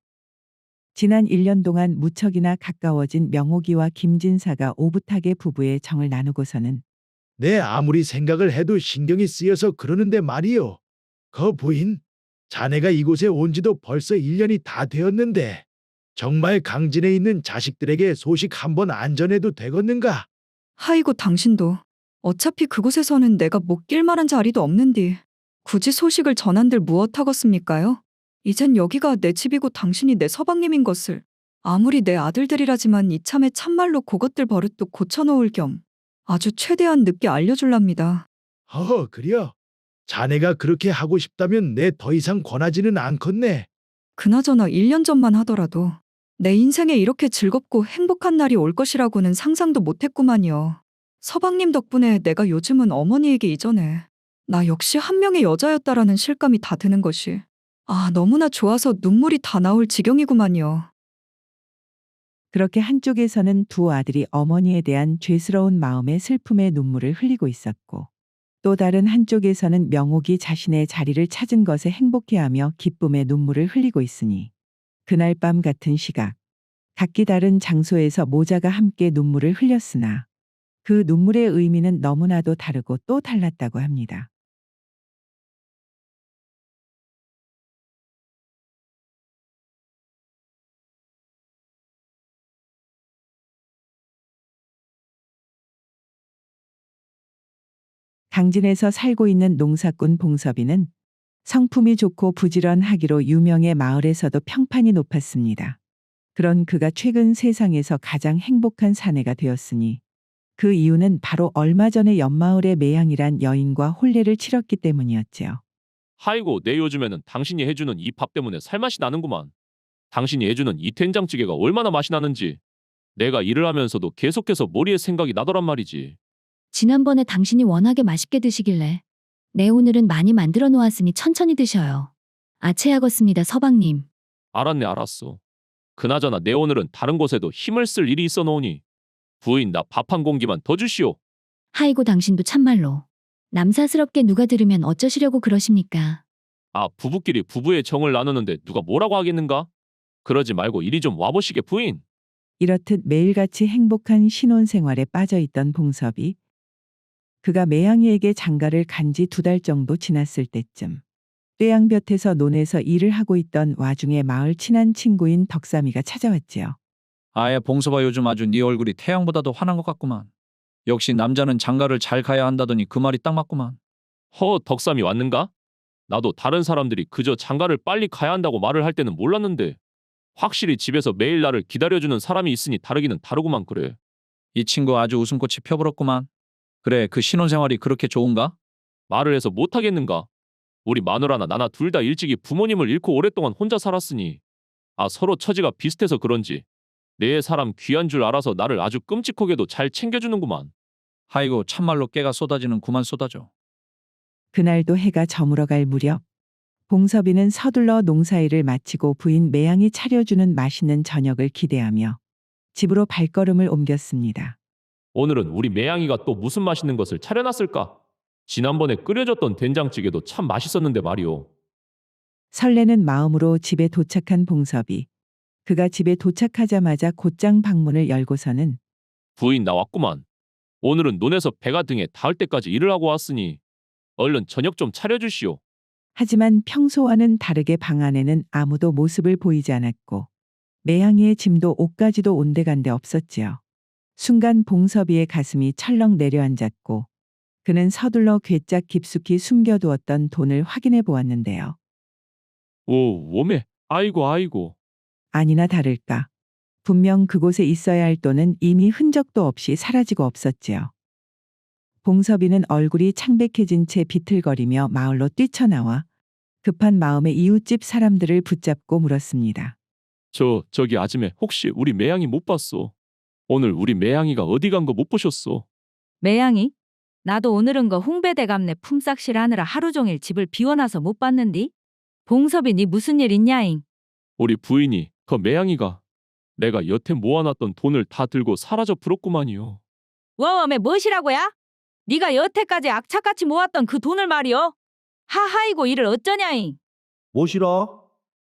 지난 1년 동안 무척이나 가까워진 명옥이와 김진사가 오붓하게 부부의 정을 나누고서는 내 아무리 생각을 해도 신경이 쓰여서 그러는데 말이요. 부인, 자네가 이곳에 온 지도 벌써 1년이 다 되었는데 정말 강진에 있는 자식들에게 소식 한번 안 전해도 되겠는가? 아이고 당신도. 어차피 그곳에서는 내가 못 낄 만한 자리도 없는디 굳이 소식을 전한들 무엇하겠습니까요? 이젠 여기가 내 집이고 당신이 내 서방님인 것을 아무리 내 아들들이라지만 이참에 참말로 그것들 버릇도 고쳐놓을 겸 아주 최대한 늦게 알려줄랍니다. 그려. 자네가 그렇게 하고 싶다면 내 더 이상 권하지는 않겠네. 그나저나 1년 전만 하더라도 내 인생에 이렇게 즐겁고 행복한 날이 올 것이라고는 상상도 못했구만요. 서방님 덕분에 내가 요즘은 어머니에게 이전에 나 역시 한 명의 여자였다라는 실감이 다 드는 것이 너무나 좋아서 눈물이 다 나올 지경이구만요. 그렇게 한쪽에서는 두 아들이 어머니에 대한 죄스러운 마음에 슬픔의 눈물을 흘리고 있었고 또 다른 한쪽에서는 명옥이 자신의 자리를 찾은 것에 행복해하며 기쁨의 눈물을 흘리고 있으니 그날 밤 같은 시각 각기 다른 장소에서 모자가 함께 눈물을 흘렸으나 그 눈물의 의미는 너무나도 다르고 또 달랐다고 합니다. 강진에서 살고 있는 농사꾼 봉섭이는 성품이 좋고 부지런하기로 유명해 마을에서도 평판이 높았습니다. 그런 그가 최근 세상에서 가장 행복한 사내가 되었으니 그 이유는 바로 얼마 전에 옆마을의 매양이란 여인과 혼례를 치렀기 때문이었지요. 하이고 내 요즘에는 당신이 해주는 이 밥 때문에 살맛이 나는구만. 당신이 해주는 이 된장찌개가 얼마나 맛이 나는지 내가 일을 하면서도 계속해서 머리에 생각이 나더란 말이지. 지난번에 당신이 워낙에 맛있게 드시길래 네 오늘은 많이 만들어 놓았으니 천천히 드셔요. 아체하겠습니다 서방님. 알았네 알았어. 그나저나 내 오늘은 다른 곳에도 힘을 쓸 일이 있어 놓으니 부인 나 밥 한 공기만 더 주시오. 하이고 당신도 참말로 남사스럽게 누가 들으면 어쩌시려고 그러십니까? 아 부부끼리 부부의 정을 나누는데 누가 뭐라고 하겠는가? 그러지 말고 이리 좀 와보시게 부인. 이렇듯 매일같이 행복한 신혼생활에 빠져있던 봉섭이 그가 매양이에게 장가를 간 지 2달 정도 지났을 때쯤 뙤양볕에서 논에서 일을 하고 있던 와중에 마을 친한 친구인 덕삼이가 찾아왔지요. 아예 봉서봐 요즘 아주 네 얼굴이 태양보다도 환한 것 같구만. 역시 남자는 장가를 잘 가야 한다더니 그 말이 딱 맞구만. 허 덕삼이 왔는가? 나도 다른 사람들이 그저 장가를 빨리 가야 한다고 말을 할 때는 몰랐는데 확실히 집에서 매일 나를 기다려주는 사람이 있으니 다르기는 다르구만 그래. 이 친구 아주 웃음꽃이 펴불었구만. 그래 그 신혼생활이 그렇게 좋은가? 말을 해서 못하겠는가? 우리 마누라나 나나 둘 다 일찍이 부모님을 잃고 오랫동안 혼자 살았으니 서로 처지가 비슷해서 그런지 내 사람 귀한 줄 알아서 나를 아주 끔찍하게도 잘 챙겨주는구만. 아이고 참말로 깨가 쏟아지는 구만 쏟아져. 그날도 해가 저물어갈 무렵 봉섭이는 서둘러 농사일을 마치고 부인 매양이 차려주는 맛있는 저녁을 기대하며 집으로 발걸음을 옮겼습니다. 오늘은 우리 매양이가 또 무슨 맛있는 것을 차려놨을까? 지난번에 끓여줬던 된장찌개도 참 맛있었는데 말이오. 설레는 마음으로 집에 도착한 봉섭이 그가 집에 도착하자마자 곧장 방문을 열고서는 부인 나왔구만. 오늘은 논에서 배가 등에 닿을 때까지 일을 하고 왔으니 얼른 저녁 좀 차려주시오. 하지만 평소와는 다르게 방 안에는 아무도 모습을 보이지 않았고 매양이의 짐도 옷가지도 온데간데 없었지요. 순간 봉섭이의 가슴이 철렁 내려앉았고 그는 서둘러 괴짝 깊숙이 숨겨두었던 돈을 확인해 보았는데요. 오, 웜에. 아이고. 아니나 다를까. 분명 그곳에 있어야 할 돈은 이미 흔적도 없이 사라지고 없었지요. 봉섭이는 얼굴이 창백해진 채 비틀거리며 마을로 뛰쳐나와 급한 마음에 이웃집 사람들을 붙잡고 물었습니다. 저기 아줌매 혹시 우리 매양이 못 봤어? 오늘 우리 매양이가 어디 간 거 못 보셨어? 매양이? 나도 오늘은 거 홍배대감네 품삯실 하느라 하루 종일 집을 비워놔서 못 봤는디? 봉섭이 니 무슨 일 있냐잉? 우리 부인이 그 매양이가 내가 여태 모아놨던 돈을 다 들고 사라져 버렸구만이요. 워엄에 무엇이라고야? 네가 여태까지 악착같이 모았던 그 돈을 말이여? 하하이고 이를 어쩌냐잉? 뭐시라?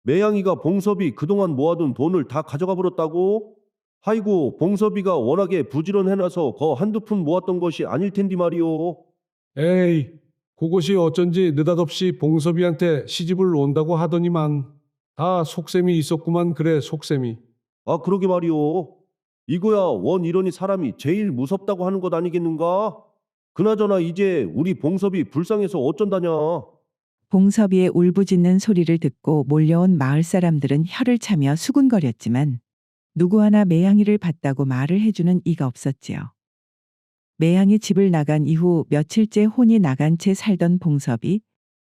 매양이가 봉섭이 그동안 모아둔 돈을 다 가져가 버렸다고? 아이고 봉섭이가 워낙에 부지런해놔서 거 한두 푼 모았던 것이 아닐 텐디 말이오. 에이, 그것이 어쩐지 느닷없이 봉섭이한테 시집을 온다고 하더니만 다 속셈이 있었구만. 그래 속셈이. 아 그러게 말이오. 이거야 원 이러니 사람이 제일 무섭다고 하는 것 아니겠는가? 그나저나 이제 우리 봉섭이 불쌍해서 어쩐다냐. 봉섭이의 울부짖는 소리를 듣고 몰려온 마을 사람들은 혀를 차며 수군거렸지만 누구 하나 매양이를 봤다고 말을 해주는 이가 없었지요. 매양이 집을 나간 이후 며칠째 혼이 나간 채 살던 봉섭이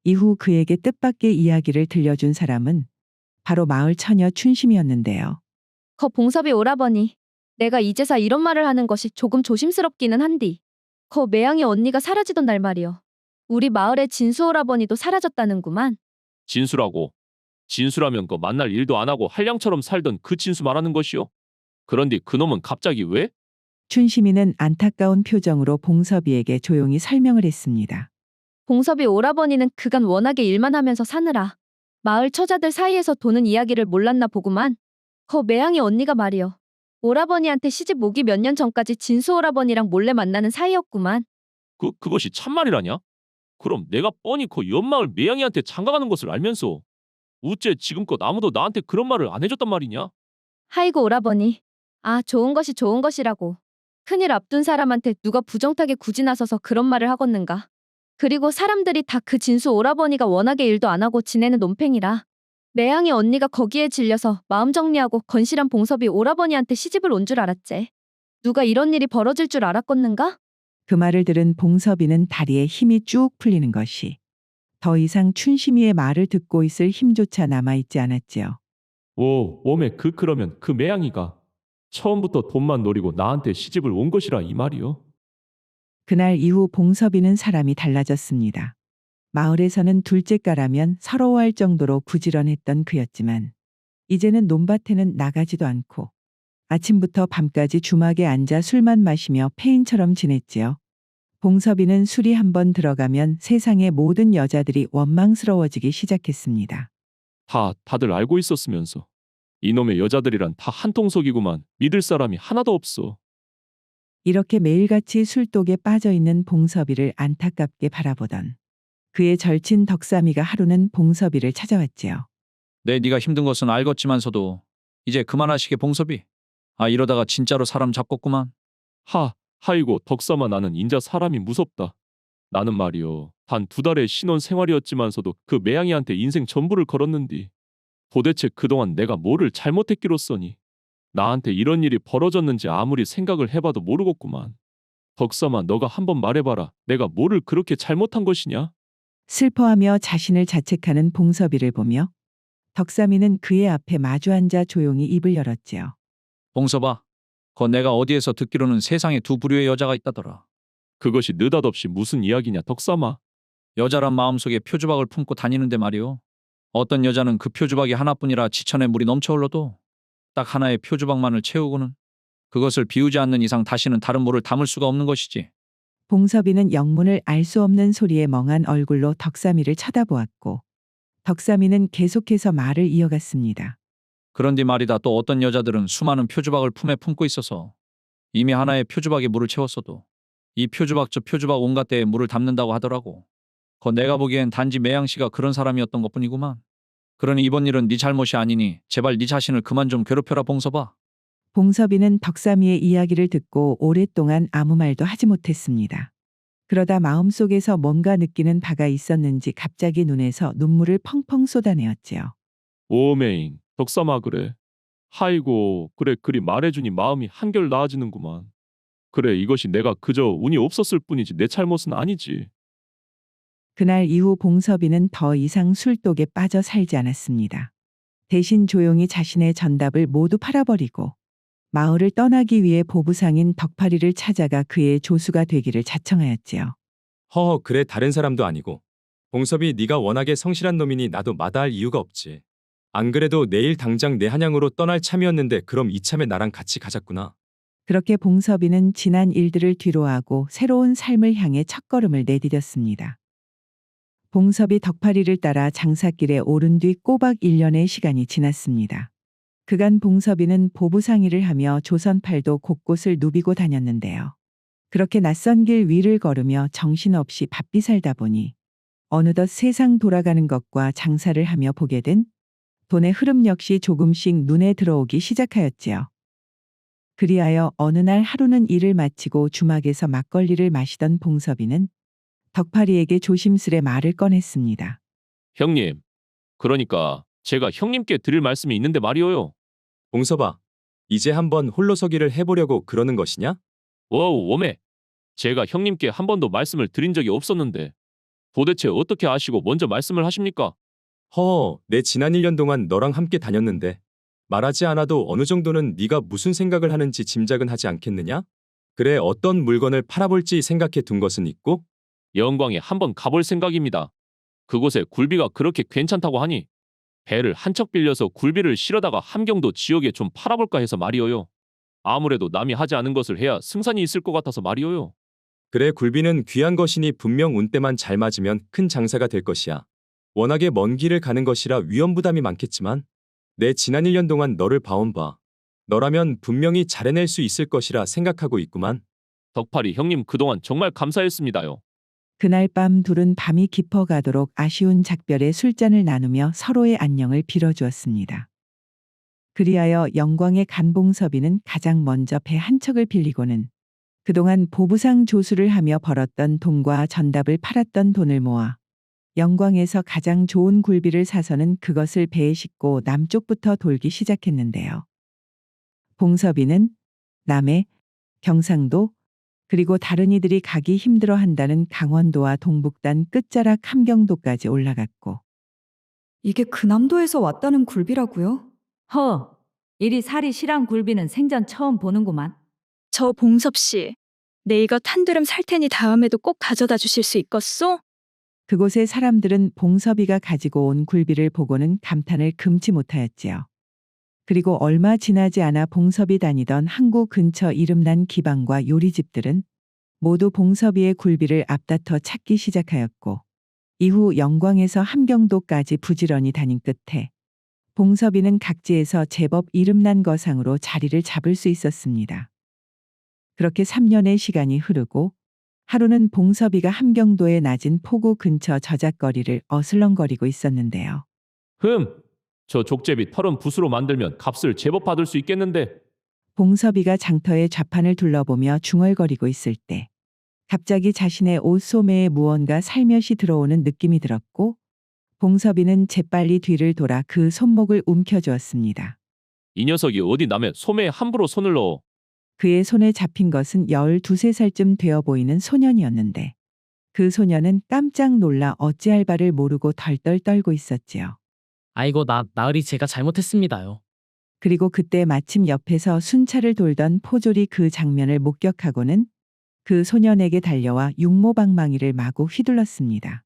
이후 그에게 뜻밖의 이야기를 들려준 사람은 바로 마을 처녀 춘심이었는데요. 거 봉섭이 오라버니. 내가 이제서 이런 말을 하는 것이 조금 조심스럽기는 한디. 거 매양이 언니가 사라지던 날 말이여. 우리 마을의 진수 오라버니도 사라졌다는구만. 진수라고. 진수라면 그 만날 일도 안 하고 한량처럼 살던 그 진수 말하는 것이요. 그런데 그놈은 갑자기 왜? 춘심이는 안타까운 표정으로 봉섭이에게 조용히 설명을 했습니다. 봉섭이 오라버니는 그간 워낙에 일만 하면서 사느라 마을 처자들 사이에서 도는 이야기를 몰랐나 보구만. 매양이 언니가 말이여. 오라버니한테 시집 오기 몇 년 전까지 진수 오라버니랑 몰래 만나는 사이였구만. 그것이 참말이라냐? 그럼 내가 뻔히 옆마을 매양이한테 장가가는 것을 알면서 우째 지금껏 아무도 나한테 그런 말을 안 해줬단 말이냐? 하이고 오라버니. 좋은 것이 좋은 것이라고. 큰일 앞둔 사람한테 누가 부정타게 굳이 나서서 그런 말을 하겠는가. 그리고 사람들이 다 그 진수 오라버니가 워낙에 일도 안 하고 지내는 논팽이라 매양이 언니가 거기에 질려서 마음 정리하고 건실한 봉섭이 오라버니한테 시집을 온 줄 알았제. 누가 이런 일이 벌어질 줄 알았겠는가? 그 말을 들은 봉섭이는 다리에 힘이 쭉 풀리는 것이 더 이상 춘심이의 말을 듣고 있을 힘조차 남아있지 않았지요. 오메 그러면 그 매양이가 처음부터 돈만 노리고 나한테 시집을 온 것이라 이 말이요? 그날 이후 봉섭이는 사람이 달라졌습니다. 마을에서는 둘째가라면 서러워할 정도로 부지런했던 그였지만 이제는 논밭에는 나가지도 않고 아침부터 밤까지 주막에 앉아 술만 마시며 폐인처럼 지냈지요. 봉섭이는 술이 한번 들어가면 세상의 모든 여자들이 원망스러워지기 시작했습니다. 다들 알고 있었으면서 이놈의 여자들이란 다 한통속이구만. 믿을 사람이 하나도 없어. 이렇게 매일같이 술독에 빠져있는 봉섭이를 안타깝게 바라보던 그의 절친 덕삼이가 하루는 봉섭이를 찾아왔지요. 네가 힘든 것은 알겠지만서도 이제 그만하시게 봉섭이. 이러다가 진짜로 사람 잡겠구만. 하이고 덕삼아, 나는 인자 사람이 무섭다. 나는 말이요, 단 2달의 신혼 생활이었지만서도 그 매양이한테 인생 전부를 걸었는디 도대체 그동안 내가 뭐를 잘못했기로써니 나한테 이런 일이 벌어졌는지 아무리 생각을 해봐도 모르겠구만. 덕삼아, 너가 한번 말해봐라. 내가 뭐를 그렇게 잘못한 것이냐? 슬퍼하며 자신을 자책하는 봉섭이를 보며 덕삼이는 그의 앞에 마주 앉아 조용히 입을 열었지요. 봉섭아, 내가 어디에서 듣기로는 세상에 2 부류의 여자가 있다더라. 그것이 느닷없이 무슨 이야기냐 덕삼아? 여자란 마음속에 표주박을 품고 다니는데 말이오. 어떤 여자는 그 표주박이 하나뿐이라 지천에 물이 넘쳐 흘러도 딱 하나의 표주박만을 채우고는 그것을 비우지 않는 이상 다시는 다른 물을 담을 수가 없는 것이지. 봉섭이는 영문을 알 수 없는 소리에 멍한 얼굴로 덕삼이를 쳐다보았고 덕삼이는 계속해서 말을 이어갔습니다. 그런데 말이다, 또 어떤 여자들은 수많은 표주박을 품에 품고 있어서 이미 하나의 표주박에 물을 채웠어도 이 표주박 저 표주박 온갖 데에 물을 담는다고 하더라고. 내가 보기엔 단지 매양씨가 그런 사람이었던 것뿐이구만. 그러니 이번 일은 네 잘못이 아니니 제발 네 자신을 그만 좀 괴롭혀라 봉섭아. 봉섭이는 덕삼이의 이야기를 듣고 오랫동안 아무 말도 하지 못했습니다. 그러다 마음속에서 뭔가 느끼는 바가 있었는지 갑자기 눈에서 눈물을 펑펑 쏟아내었지요. 오메잉 덕삼아, 그래. 하이고 그래, 그리 말해주니 마음이 한결 나아지는구만. 그래, 이것이 내가 그저 운이 없었을 뿐이지 내 잘못은 아니지. 그날 이후 봉섭이는 더 이상 술독에 빠져 살지 않았습니다. 대신 조용히 자신의 전답을 모두 팔아버리고 마을을 떠나기 위해 보부상인 덕파리를 찾아가 그의 조수가 되기를 자청하였지요. 그래, 다른 사람도 아니고 봉섭이 네가 워낙에 성실한 놈이니 나도 마다할 이유가 없지. 안 그래도 내일 당장 내 한양으로 떠날 참이었는데 그럼 이참에 나랑 같이 가자꾸나. 그렇게 봉섭이는 지난 일들을 뒤로하고 새로운 삶을 향해 첫걸음을 내디뎠습니다. 봉섭이 덕파리를 따라 장사길에 오른 뒤 꼬박 1년의 시간이 지났습니다. 그간 봉섭이는 보부상의를 하며 조선팔도 곳곳을 누비고 다녔는데요. 그렇게 낯선 길 위를 걸으며 정신없이 바삐 살다 보니 어느덧 세상 돌아가는 것과 장사를 하며 보게 된 돈의 흐름 역시 조금씩 눈에 들어오기 시작하였지요. 그리하여 어느 날 하루는 일을 마치고 주막에서 막걸리를 마시던 봉섭이는 덕파리에게 조심스레 말을 꺼냈습니다. 형님, 그러니까 제가 형님께 드릴 말씀이 있는데 말이오요. 봉섭아, 이제 한번 홀로서기를 해보려고 그러는 것이냐? 오메, 제가 형님께 한 번도 말씀을 드린 적이 없었는데 도대체 어떻게 아시고 먼저 말씀을 하십니까? 내 지난 1년 동안 너랑 함께 다녔는데 말하지 않아도 어느 정도는 네가 무슨 생각을 하는지 짐작은 하지 않겠느냐? 그래, 어떤 물건을 팔아볼지 생각해 둔 것은 있고? 영광에 한번 가볼 생각입니다. 그곳에 굴비가 그렇게 괜찮다고 하니 배를 한 척 빌려서 굴비를 실어다가 함경도 지역에 좀 팔아볼까 해서 말이오요. 아무래도 남이 하지 않은 것을 해야 승산이 있을 것 같아서 말이오요. 그래 굴비는 귀한 것이니 분명 운때만 잘 맞으면 큰 장사가 될 것이야. 워낙에 먼 길을 가는 것이라 위험 부담이 많겠지만 내 지난 1년 동안 너를 봐온 바 너라면 분명히 잘해낼 수 있을 것이라 생각하고 있구만. 덕팔이 형님 그동안 정말 감사했습니다요. 그날 밤 둘은 밤이 깊어가도록 아쉬운 작별의 술잔을 나누며 서로의 안녕을 빌어주었습니다. 그리하여 영광의 간 봉섭이는 가장 먼저 배 한 척을 빌리고는 그동안 보부상 조수를 하며 벌었던 돈과 전답을 팔았던 돈을 모아 영광에서 가장 좋은 굴비를 사서는 그것을 배에 싣고 남쪽부터 돌기 시작했는데요. 봉섭이는 남해, 경상도, 그리고 다른 이들이 가기 힘들어한다는 강원도와 동북단 끝자락 함경도까지 올라갔고 이게 그남도에서 왔다는 굴비라고요? 허, 이리 살이 실한 굴비는 생전 처음 보는구만. 저 봉섭 씨, 내 이것 한 두름 살 테니 다음에도 꼭 가져다 주실 수 있겠소? 그곳의 사람들은 봉섭이가 가지고 온 굴비를 보고는 감탄을 금치 못하였지요. 그리고 얼마 지나지 않아 봉섭이 다니던 항구 근처 이름난 기방과 요리집들은 모두 봉섭이의 굴비를 앞다퉈 찾기 시작하였고 이후 영광에서 함경도까지 부지런히 다닌 끝에 봉섭이는 각지에서 제법 이름난 거상으로 자리를 잡을 수 있었습니다. 그렇게 3년의 시간이 흐르고 하루는 봉섭이가 함경도의 낮은 포구 근처 저작거리를 어슬렁거리고 있었는데요. 저 족제비 털은 붓으로 만들면 값을 제법 받을 수 있겠는데. 봉섭이가 장터의 좌판을 둘러보며 중얼거리고 있을 때 갑자기 자신의 옷 소매에 무언가 살며시 들어오는 느낌이 들었고 봉섭이는 재빨리 뒤를 돌아 그 손목을 움켜쥐었습니다. 이 녀석이 어디 남의 소매에 함부로 손을 넣어. 그의 손에 잡힌 것은 12~13살쯤 되어 보이는 소년이었는데 그 소년은 깜짝 놀라 어찌할 바를 모르고 덜덜 떨고 있었지요. 아이고 나으리 제가 잘못했습니다요. 그리고 그때 마침 옆에서 순찰을 돌던 포졸이 그 장면을 목격하고는 그 소년에게 달려와 육모방망이를 마구 휘둘렀습니다.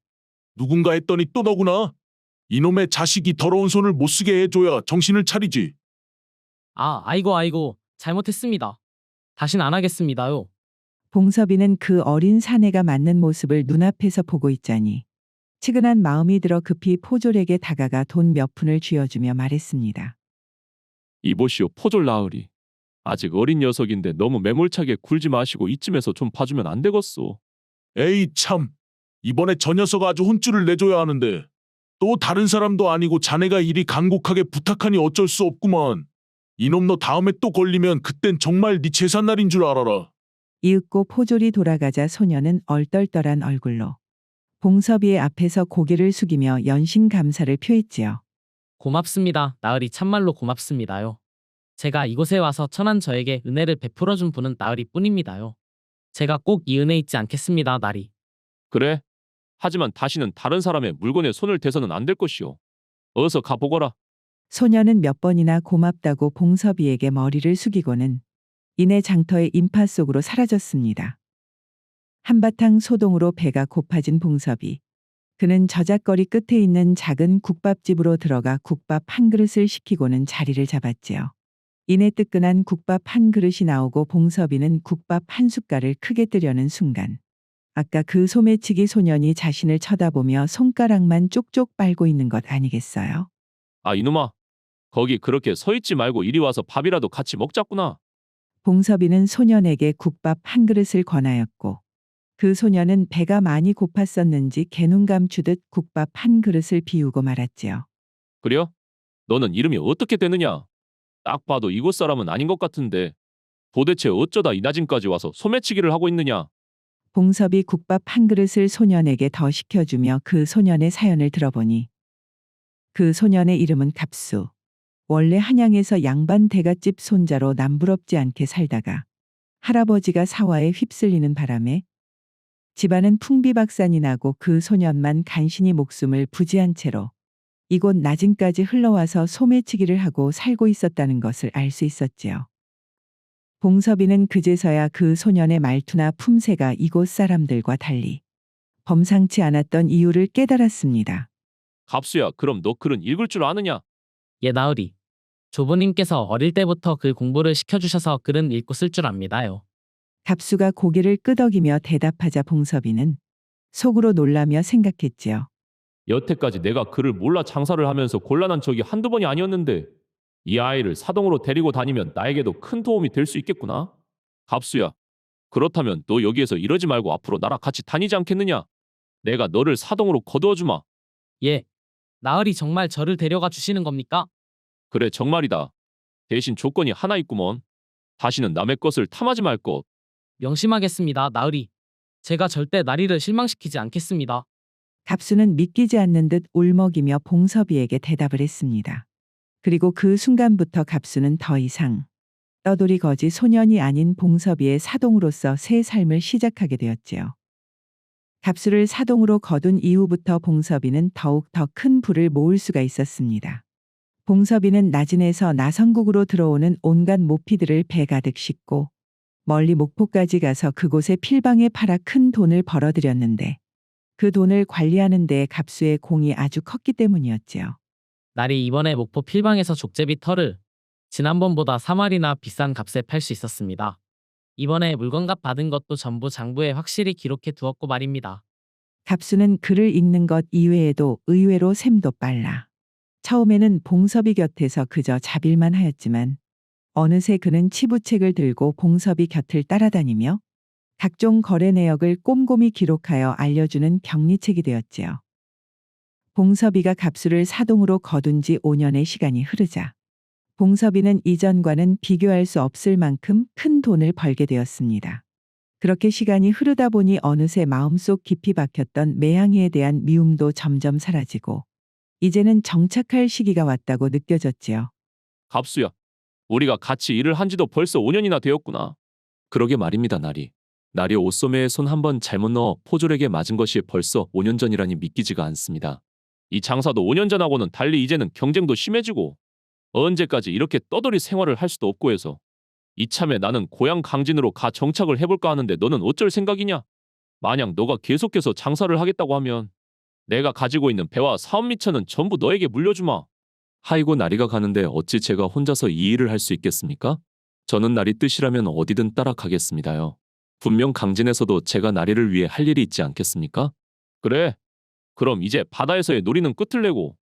누군가 했더니 또 너구나. 이놈의 자식이 더러운 손을 못 쓰게 해줘야 정신을 차리지. 아이고 잘못했습니다. 다신 안 하겠습니다요. 봉섭이는 그 어린 사내가 맞는 모습을 눈앞에서 보고 있자니 측은한 마음이 들어 급히 포졸에게 다가가 돈 몇 푼을 쥐어주며 말했습니다. 이보시오 포졸 나으리. 아직 어린 녀석인데 너무 매몰차게 굴지 마시고 이쯤에서 좀 봐주면 안 되겠소. 에이 참. 이번에 저 녀석 아주 혼쭐을 내줘야 하는데 또 다른 사람도 아니고 자네가 이리 간곡하게 부탁하니 어쩔 수 없구만. 이놈 너 다음에 또 걸리면 그땐 정말 네 제삿날인 줄 알아라. 이윽고 포졸이 돌아가자 소녀는 얼떨떨한 얼굴로 봉섭이의 앞에서 고개를 숙이며 연신 감사를 표했지요. 고맙습니다. 나으리 참말로 고맙습니다요. 제가 이곳에 와서 천한 저에게 은혜를 베풀어준 분은 나으리 뿐입니다요. 제가 꼭 이 은혜 잊지 않겠습니다, 나리. 그래? 하지만 다시는 다른 사람의 물건에 손을 대서는 안 될 것이오. 어서 가보거라. 소녀는 몇 번이나 고맙다고 봉섭이에게 머리를 숙이고는 이내 장터의 인파 속으로 사라졌습니다. 한바탕 소동으로 배가 고파진 봉섭이. 그는 저작거리 끝에 있는 작은 국밥집으로 들어가 국밥 한 그릇을 시키고는 자리를 잡았지요. 이내 뜨끈한 국밥 한 그릇이 나오고 봉섭이는 국밥 한 숟갈을 크게 뜨려는 순간 아까 그 소매치기 소년이 자신을 쳐다보며 손가락만 쪽쪽 빨고 있는 것 아니겠어요? 아 이놈아. 거기 그렇게 서 있지 말고 이리 와서 밥이라도 같이 먹자꾸나. 봉섭이는 소년에게 국밥 한 그릇을 권하였고 그 소년은 배가 많이 고팠었는지 개눈 감추듯 국밥 한 그릇을 비우고 말았지요. 그려? 너는 이름이 어떻게 되느냐? 딱 봐도 이곳 사람은 아닌 것 같은데 도대체 어쩌다 이 나진까지 와서 소매치기를 하고 있느냐? 봉섭이 국밥 한 그릇을 소년에게 더 시켜주며 그 소년의 사연을 들어보니 그 소년의 이름은 갑수. 원래 한양에서 양반 대갓집 손자로 남부럽지 않게 살다가 할아버지가 사화에 휩쓸리는 바람에 집안은 풍비박산이 나고 그 소년만 간신히 목숨을 부지한 채로 이곳 나진까지 흘러와서 소매치기를 하고 살고 있었다는 것을 알 수 있었지요. 봉섭이는 그제서야 그 소년의 말투나 품새가 이곳 사람들과 달리 범상치 않았던 이유를 깨달았습니다. 갑수야, 그럼 너 글은 읽을 줄 아느냐? 예, 나으리. 조부님께서 어릴 때부터 글 공부를 시켜주셔서 글은 읽고 쓸 줄 압니다요. 갑수가 고개를 끄덕이며 대답하자 봉섭이는 속으로 놀라며 생각했지요. 여태까지 내가 그를 몰라 장사를 하면서 곤란한 적이 한두 번이 아니었는데 이 아이를 사동으로 데리고 다니면 나에게도 큰 도움이 될 수 있겠구나. 갑수야, 그렇다면 너 여기에서 이러지 말고 앞으로 나랑 같이 다니지 않겠느냐? 내가 너를 사동으로 거두어 주마. 예. 나으리 정말 저를 데려가 주시는 겁니까? 그래, 정말이다. 대신 조건이 하나 있구먼. 다시는 남의 것을 탐하지 말 것. 명심하겠습니다, 나으리. 제가 절대 나리를 실망시키지 않겠습니다. 갑수는 믿기지 않는 듯 울먹이며 봉섭이에게 대답을 했습니다. 그리고 그 순간부터 갑수는 더 이상 떠돌이 거지 소년이 아닌 봉섭이의 사동으로서 새 삶을 시작하게 되었지요. 갑수를 사동으로 거둔 이후부터 봉섭이는 더욱 더 큰 부를 모을 수가 있었습니다. 봉섭이는 나진에서 나성국으로 들어오는 온갖 모피들을 배가득 싣고 멀리 목포까지 가서 그곳에 필방에 팔아 큰 돈을 벌어들였는데 그 돈을 관리하는 데 갑수의 공이 아주 컸기 때문이었지요. 나리 이번에 목포 필방에서 족제비 털을 지난번보다 3알이나 비싼 값에 팔 수 있었습니다. 이번에 물건값 받은 것도 전부 장부에 확실히 기록해 두었고 말입니다. 갑수는 글을 읽는 것 이외에도 의외로 셈도 빨라. 처음에는 봉섭이 곁에서 그저 자빌만 하였지만 어느새 그는 치부책을 들고 봉섭이 곁을 따라다니며 각종 거래 내역을 꼼꼼히 기록하여 알려주는 병리책이 되었지요. 봉섭이가 갑수를 사동으로 거둔 지 5년의 시간이 흐르자 봉섭이는 이전과는 비교할 수 없을 만큼 큰 돈을 벌게 되었습니다. 그렇게 시간이 흐르다 보니 어느새 마음속 깊이 박혔던 매양이에 대한 미움도 점점 사라지고 이제는 정착할 시기가 왔다고 느껴졌지요. 갑수야, 우리가 같이 일을 한 지도 벌써 5년이나 되었구나. 그러게 말입니다, 나리. 나리 옷소매에 손 한 번 잘못 넣어 포졸에게 맞은 것이 벌써 5년 전이라니 믿기지가 않습니다. 이 장사도 5년 전하고는 달리 이제는 경쟁도 심해지고 언제까지 이렇게 떠돌이 생활을 할 수도 없고 해서 이참에 나는 고향 강진으로 가 정착을 해볼까 하는데 너는 어쩔 생각이냐? 만약 너가 계속해서 장사를 하겠다고 하면 내가 가지고 있는 배와 사업 미천은 전부 너에게 물려주마. 하이고 나리가 가는데 어찌 제가 혼자서 이 일을 할 수 있겠습니까? 저는 나리 뜻이라면 어디든 따라가겠습니다요. 분명 강진에서도 제가 나리를 위해 할 일이 있지 않겠습니까? 그래. 그럼 이제 바다에서의 놀이는 끝을 내고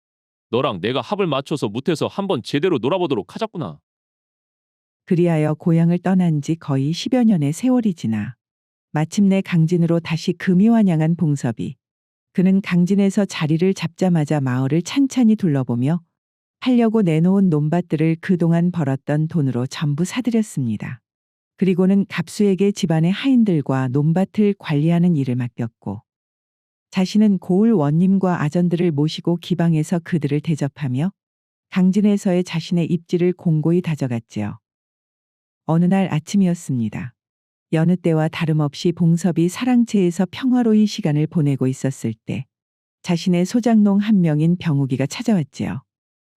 너랑 내가 합을 맞춰서 무태서 한번 제대로 놀아보도록 하자꾸나. 그리하여 고향을 떠난 지 거의 10여 년의 세월이 지나 마침내 강진으로 다시 금이환영한 봉섭이. 그는 강진에서 자리를 잡자마자 마을을 찬찬히 둘러보며 하려고 내놓은 논밭들을 그동안 벌었던 돈으로 전부 사들였습니다. 그리고는 갑수에게 집안의 하인들과 논밭을 관리하는 일을 맡겼고 자신은 고을 원님과 아전들을 모시고 기방에서 그들을 대접하며 강진에서의 자신의 입지를 공고히 다져갔지요. 어느 날 아침이었습니다. 여느 때와 다름없이 봉섭이 사랑채에서 평화로이 시간을 보내고 있었을 때 자신의 소장농 한 명인 병욱이가 찾아왔지요.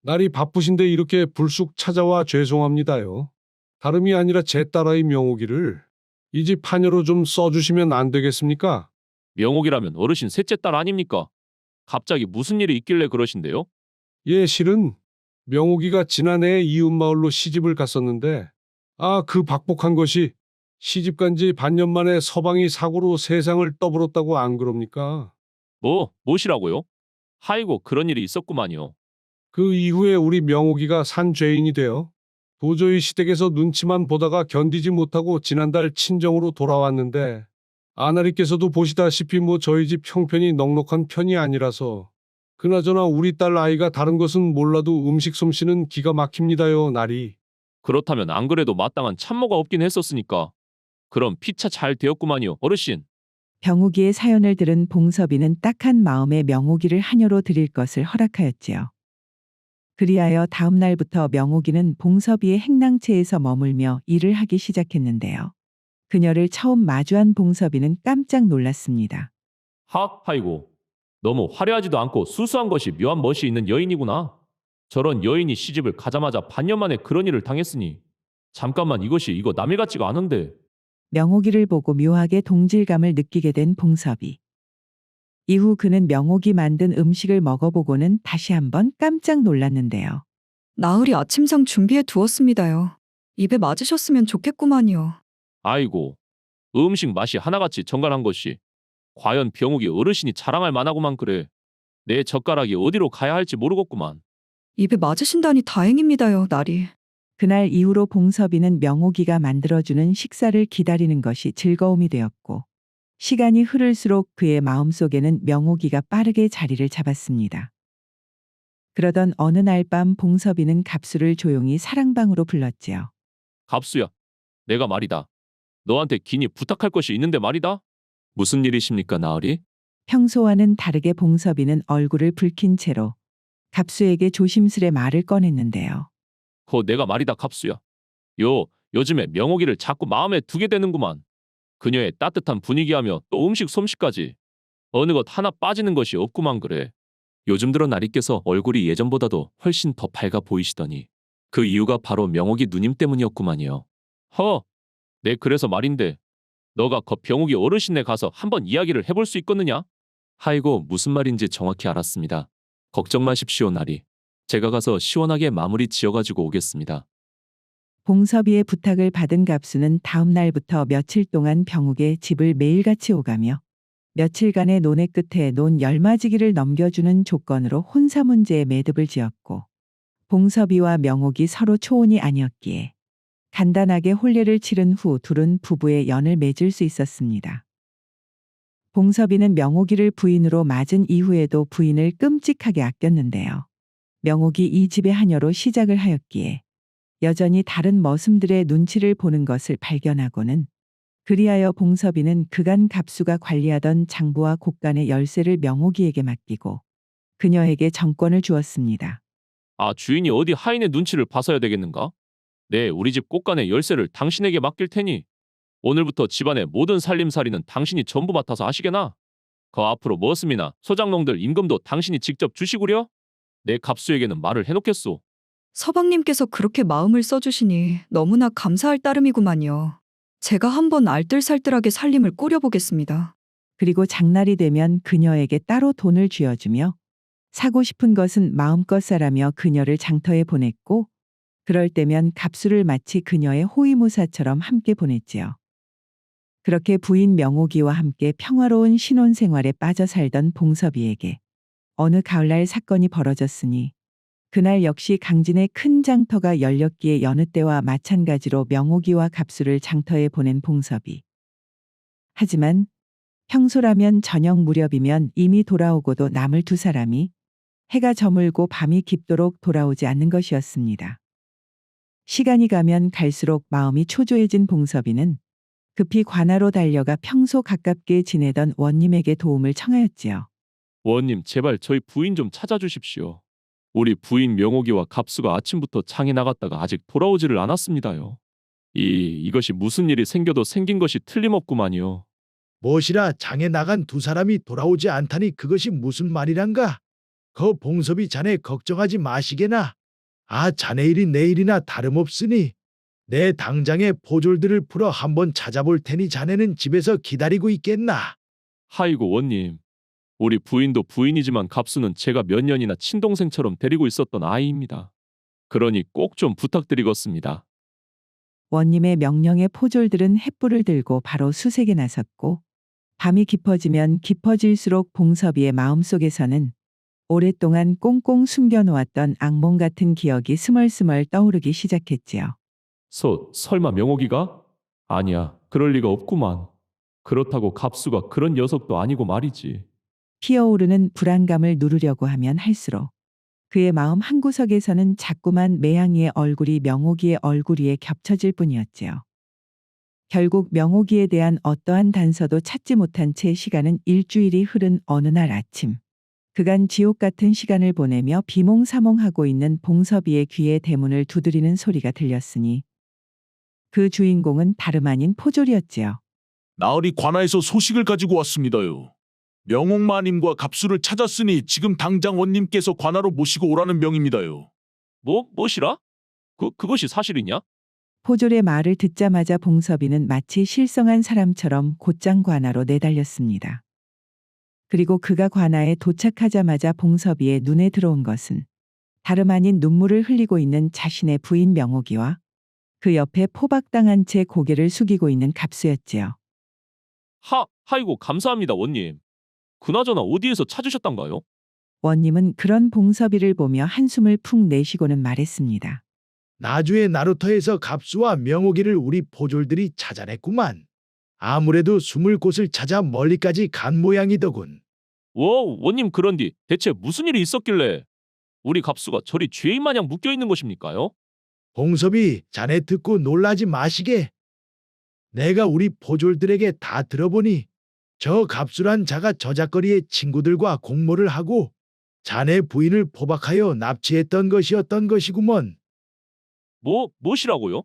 날이 바쁘신데 이렇게 불쑥 찾아와 죄송합니다요. 다름이 아니라 제 딸아이 명옥이를 이 집 파녀로 좀 써주시면 안 되겠습니까? 명옥이라면 어르신 셋째 딸 아닙니까? 갑자기 무슨 일이 있길래 그러신데요? 예, 실은 명옥이가 지난해에 이웃마을로 시집을 갔었는데 그 박복한 것이 시집 간 지 반년 만에 서방이 사고로 세상을 떠버렸다고 안 그럽니까? 무엇이라고요? 하이고 그런 일이 있었구만요. 그 이후에 우리 명옥이가 산 죄인이 되어 도저히 시댁에서 눈치만 보다가 견디지 못하고 지난달 친정으로 돌아왔는데 아나리께서도 보시다시피 저희 집 형편이 넉넉한 편이 아니라서 그나저나 우리 딸 아이가 다른 것은 몰라도 음식 솜씨는 기가 막힙니다요, 나리. 그렇다면 안 그래도 마땅한 참모가 없긴 했었으니까. 그럼 피차 잘 되었구만요, 어르신. 병욱이의 사연을 들은 봉섭이는 딱한 마음에 명옥이를 하녀로 드릴 것을 허락하였지요. 그리하여 다음 날부터 명옥이는 봉섭이의 행랑채에서 머물며 일을 하기 시작했는데요. 그녀를 처음 마주한 봉섭이는 깜짝 놀랐습니다. 하이고. 너무 화려하지도 않고 수수한 것이 묘한 멋이 있는 여인이구나. 저런 여인이 시집을 가자마자 반년 만에 그런 일을 당했으니 잠깐만 이거 남일 같지가 않은데. 명옥이를 보고 묘하게 동질감을 느끼게 된 봉섭이. 이후 그는 명옥이 만든 음식을 먹어보고는 다시 한번 깜짝 놀랐는데요. 나으리 아침상 준비해 두었습니다요. 입에 맞으셨으면 좋겠구만요. 아이고, 음식 맛이 하나같이 정갈한 것이 과연 병욱이 어르신이 자랑할 만하구만 그래. 내 젓가락이 어디로 가야 할지 모르겠구만. 입에 맞으신다니 다행입니다요, 나리. 그날 이후로 봉섭이는 명옥이가 만들어주는 식사를 기다리는 것이 즐거움이 되었고 시간이 흐를수록 그의 마음속에는 명옥이가 빠르게 자리를 잡았습니다. 그러던 어느 날 밤 봉섭이는 갑수를 조용히 사랑방으로 불렀지요. 갑수야, 내가 말이다. 너한테 긴히 부탁할 것이 있는데 말이다. 무슨 일이십니까, 나으리? 평소와는 다르게 봉섭이는 얼굴을 붉힌 채로 갑수에게 조심스레 말을 꺼냈는데요. 내가 말이다 갑수야. 요즘에 명옥이를 자꾸 마음에 두게 되는구만. 그녀의 따뜻한 분위기하며 또 음식 솜씨까지 어느 것 하나 빠지는 것이 없구만 그래. 요즘 들어 나리께서 얼굴이 예전보다도 훨씬 더 밝아 보이시더니 그 이유가 바로 명옥이 누님 때문이었구만요. 내 그래서 말인데 너가 병욱이 어르신네 가서 한번 이야기를 해볼 수 있겠느냐? 하이고 무슨 말인지 정확히 알았습니다. 걱정 마십시오, 나리. 제가 가서 시원하게 마무리 지어가지고 오겠습니다. 봉섭이의 부탁을 받은 갑수는 다음 날부터 며칠 동안 병욱의 집을 매일같이 오가며 며칠간의 논의 끝에 논 열마지기를 넘겨주는 조건으로 혼사 문제에 매듭을 지었고 봉섭이와 명옥이 서로 초혼이 아니었기에 간단하게 혼례를 치른 후 둘은 부부의 연을 맺을 수 있었습니다. 봉섭이는 명옥이를 부인으로 맞은 이후에도 부인을 끔찍하게 아꼈는데요. 명옥이 이 집의 하녀로 시작을 하였기에 여전히 다른 머슴들의 눈치를 보는 것을 발견하고는 그리하여 봉섭이는 그간 갑수가 관리하던 장부와 곳간의 열쇠를 명옥이에게 맡기고 그녀에게 정권을 주었습니다. 주인이 어디 하인의 눈치를 봐서야 되겠는가? 우리 집 꽃간의 열쇠를 당신에게 맡길 테니 오늘부터 집안의 모든 살림살이는 당신이 전부 맡아서 하시게나. 앞으로 머슴이나 소장농들 임금도 당신이 직접 주시구려? 내 갑수에게는 말을 해놓겠소. 서방님께서 그렇게 마음을 써주시니 너무나 감사할 따름이구만요. 제가 한번 알뜰살뜰하게 살림을 꾸려보겠습니다. 그리고 장날이 되면 그녀에게 따로 돈을 쥐어주며 사고 싶은 것은 마음껏 사라며 그녀를 장터에 보냈고 그럴 때면 갑수를 마치 그녀의 호위무사처럼 함께 보냈지요. 그렇게 부인 명옥이와 함께 평화로운 신혼생활에 빠져 살던 봉섭이에게 어느 가을날 사건이 벌어졌으니 그날 역시 강진의 큰 장터가 열렸기에 여느 때와 마찬가지로 명옥이와 갑수를 장터에 보낸 봉섭이. 하지만 평소라면 저녁 무렵이면 이미 돌아오고도 남을 두 사람이 해가 저물고 밤이 깊도록 돌아오지 않는 것이었습니다. 시간이 가면 갈수록 마음이 초조해진 봉섭이는 급히 관하로 달려가 평소 가깝게 지내던 원님에게 도움을 청하였지요. 원님, 제발 저희 부인 좀 찾아주십시오. 우리 부인 명옥이와 갑수가 아침부터 장에 나갔다가 아직 돌아오지를 않았습니다요. 이것이 무슨 일이 생겨도 생긴 것이 틀림없구만요. 무엇이라 장에 나간 두 사람이 돌아오지 않다니 그것이 무슨 말이란가? 봉섭이 자네 걱정하지 마시게나. 자네 일이 내 일이나 다름없으니 내 당장에 포졸들을 풀어 한번 찾아볼 테니 자네는 집에서 기다리고 있겠나? 하이고 원님, 우리 부인도 부인이지만 갑수는 제가 몇 년이나 친동생처럼 데리고 있었던 아이입니다. 그러니 꼭 좀 부탁드리겠습니다. 원님의 명령에 포졸들은 횃불을 들고 바로 수색에 나섰고 밤이 깊어지면 깊어질수록 봉섭이의 마음속에서는 오랫동안 꽁꽁 숨겨놓았던 악몽 같은 기억이 스멀스멀 떠오르기 시작했지요. 설마 명옥이가? 아니야, 그럴 리가 없구만. 그렇다고 갑수가 그런 녀석도 아니고 말이지. 피어오르는 불안감을 누르려고 하면 할수록 그의 마음 한구석에서는 자꾸만 매양이의 얼굴이 명옥이의 얼굴 위에 겹쳐질 뿐이었지요. 결국 명옥이에 대한 어떠한 단서도 찾지 못한 채 시간은 일주일이 흐른 어느 날 아침. 그간 지옥 같은 시간을 보내며 비몽사몽하고 있는 봉섭이의 귀에 대문을 두드리는 소리가 들렸으니 그 주인공은 다름 아닌 포졸이었지요. 나으리 관아에서 소식을 가지고 왔습니다요. 명옥마님과 갑수를 찾았으니 지금 당장 원님께서 관아로 모시고 오라는 명입니다요. 뭐시라? 그것이 사실이냐? 포졸의 말을 듣자마자 봉섭이는 마치 실성한 사람처럼 곧장 관아로 내달렸습니다. 그리고 그가 관아에 도착하자마자 봉섭이의 눈에 들어온 것은 다름 아닌 눈물을 흘리고 있는 자신의 부인 명옥이와 그 옆에 포박당한 채 고개를 숙이고 있는 갑수였지요. 하이고 감사합니다, 원님. 그나저나 어디에서 찾으셨단가요? 원님은 그런 봉섭이를 보며 한숨을 푹 내쉬고는 말했습니다. 나주의 나루터에서 갑수와 명옥이를 우리 포졸들이 찾아냈구만. 아무래도 숨을 곳을 찾아 멀리까지 간 모양이더군. 원님 그런디 대체 무슨 일이 있었길래 우리 갑수가 저리 죄인 마냥 묶여 있는 것입니까요? 봉섭이 자네 듣고 놀라지 마시게. 내가 우리 포졸들에게 다 들어보니 저 갑수란 자가 저작거리의 친구들과 공모를 하고 자네 부인을 포박하여 납치했던 것이었던 것이구먼. 무엇이라고요?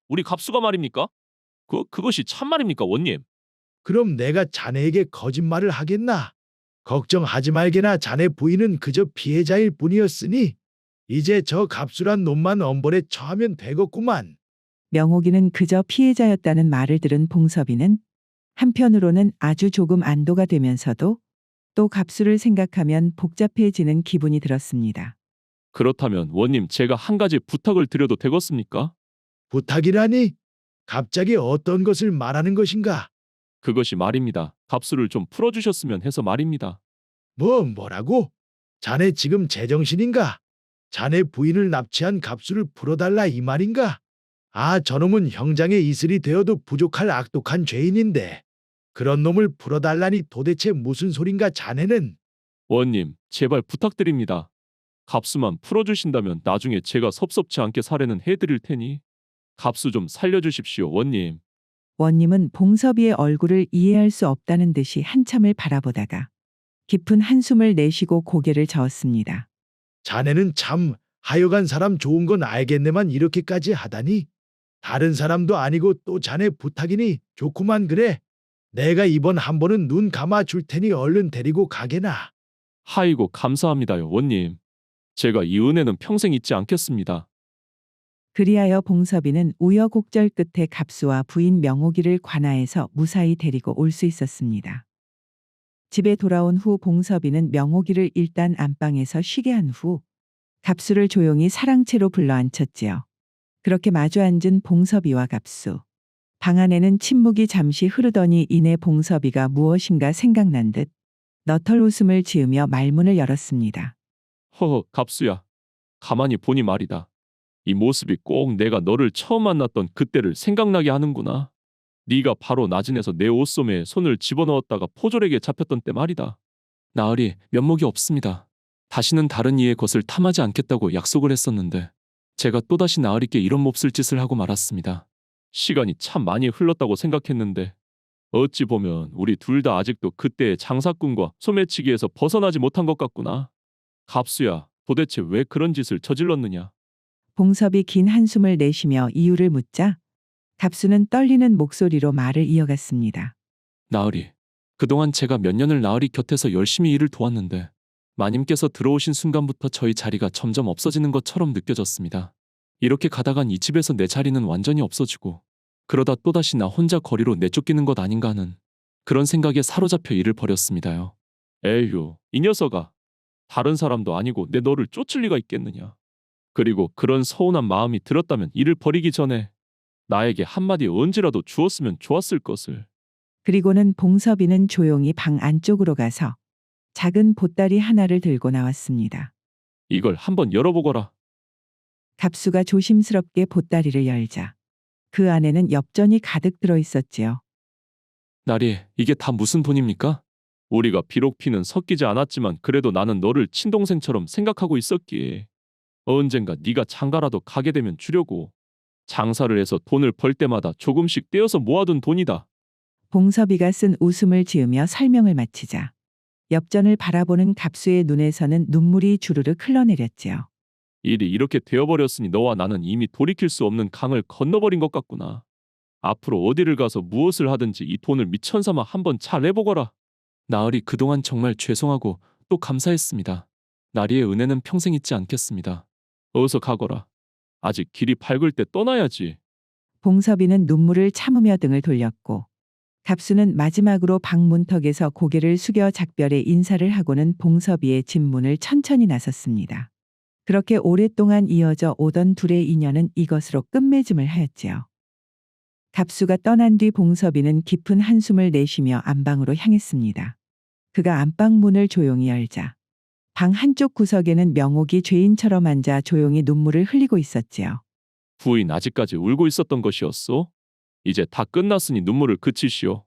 우리 갑수가 말입니까? 그것이 참말입니까, 원님? 그럼 내가 자네에게 거짓말을 하겠나? 걱정하지 말게나 자네 부인은 그저 피해자일 뿐이었으니 이제 저 갑수란 놈만 엄벌에 처하면 되겠구만. 명옥이는 그저 피해자였다는 말을 들은 봉섭이는 한편으로는 아주 조금 안도가 되면서도 또 갑수를 생각하면 복잡해지는 기분이 들었습니다. 그렇다면 원님 제가 한 가지 부탁을 드려도 되겠습니까? 부탁이라니? 갑자기 어떤 것을 말하는 것인가? 그것이 말입니다. 갑수를 좀 풀어주셨으면 해서 말입니다. 뭐라고? 자네 지금 제정신인가? 자네 부인을 납치한 갑수를 풀어달라 이 말인가? 저놈은 형장의 이슬이 되어도 부족할 악독한 죄인인데 그런 놈을 풀어달라니 도대체 무슨 소린가 자네는? 원님 제발 부탁드립니다. 갑수만 풀어주신다면 나중에 제가 섭섭치 않게 살해는 해드릴 테니 갑수 좀 살려주십시오, 원님. 원님은 봉섭이의 얼굴을 이해할 수 없다는 듯이 한참을 바라보다가 깊은 한숨을 내쉬고 고개를 저었습니다. 자네는 참 하여간 사람 좋은 건 알겠네만 이렇게까지 하다니. 다른 사람도 아니고 또 자네 부탁이니 좋구만 그래. 내가 이번 한 번은 눈 감아 줄 테니 얼른 데리고 가게나. 하이고 감사합니다요, 원님. 제가 이 은혜는 평생 잊지 않겠습니다. 그리하여 봉섭이는 우여곡절 끝에 갑수와 부인 명옥이를 관아에서 무사히 데리고 올 수 있었습니다. 집에 돌아온 후 봉섭이는 명옥이를 일단 안방에서 쉬게 한 후 갑수를 조용히 사랑채로 불러앉혔지요. 그렇게 마주 앉은 봉섭이와 갑수. 방 안에는 침묵이 잠시 흐르더니 이내 봉섭이가 무엇인가 생각난 듯 너털 웃음을 지으며 말문을 열었습니다. 갑수야. 가만히 보니 말이다. 이 모습이 꼭 내가 너를 처음 만났던 그때를 생각나게 하는구나. 네가 바로 나진에서 내 옷소매에 손을 집어넣었다가 포졸에게 잡혔던 때 말이다. 나으리 면목이 없습니다. 다시는 다른 이의 것을 탐하지 않겠다고 약속을 했었는데 제가 또다시 나으리께 이런 몹쓸 짓을 하고 말았습니다. 시간이 참 많이 흘렀다고 생각했는데 어찌 보면 우리 둘 다 아직도 그때의 장사꾼과 소매치기에서 벗어나지 못한 것 같구나. 갑수야, 도대체 왜 그런 짓을 저질렀느냐? 봉섭이 긴 한숨을 내쉬며 이유를 묻자 갑수는 떨리는 목소리로 말을 이어갔습니다. 나으리, 그동안 제가 몇 년을 나으리 곁에서 열심히 일을 도왔는데 마님께서 들어오신 순간부터 저희 자리가 점점 없어지는 것처럼 느껴졌습니다. 이렇게 가다간 이 집에서 내 자리는 완전히 없어지고 그러다 또다시 나 혼자 거리로 내쫓기는 것 아닌가 하는 그런 생각에 사로잡혀 일을 벌였습니다요. 에휴, 이 녀석아. 다른 사람도 아니고 내 너를 쫓을 리가 있겠느냐. 그리고 그런 서운한 마음이 들었다면 일을 버리기 전에 나에게 한마디 언제라도 주었으면 좋았을 것을. 그리고는 봉섭이는 조용히 방 안쪽으로 가서 작은 보따리 하나를 들고 나왔습니다. 이걸 한번 열어보거라. 갑수가 조심스럽게 보따리를 열자 그 안에는 엽전이 가득 들어 있었지요. 나리, 이게 다 무슨 돈입니까? 우리가 비록 피는 섞이지 않았지만 그래도 나는 너를 친동생처럼 생각하고 있었기에 언젠가 네가 장가라도 가게 되면 주려고 장사를 해서 돈을 벌 때마다 조금씩 떼어서 모아둔 돈이다. 봉섭이가 쓴 웃음을 지으며 설명을 마치자 엽전을 바라보는 갑수의 눈에서는 눈물이 주르륵 흘러내렸지요. 일이 이렇게 되어버렸으니 너와 나는 이미 돌이킬 수 없는 강을 건너버린 것 같구나. 앞으로 어디를 가서 무엇을 하든지 이 돈을 미천삼아 한번 잘 해보거라. 나으리 그동안 정말 죄송하고 또 감사했습니다. 나리의 은혜는 평생 잊지 않겠습니다. 어서 가거라. 아직 길이 밝을 때 떠나야지. 봉섭이는 눈물을 참으며 등을 돌렸고 갑수는 마지막으로 방 문턱에서 고개를 숙여 작별의 인사를 하고는 봉섭이의 집 문을 천천히 나섰습니다. 그렇게 오랫동안 이어져 오던 둘의 인연은 이것으로 끝맺음을 하였지요. 갑수가 떠난 뒤 봉섭이는 깊은 한숨을 내쉬며 안방으로 향했습니다. 그가 안방 문을 조용히 열자 방 한쪽 구석에는 명옥이 죄인처럼 앉아 조용히 눈물을 흘리고 있었지요. 부인 아직까지 울고 있었던 것이었소? 이제 다 끝났으니 눈물을 그치시오.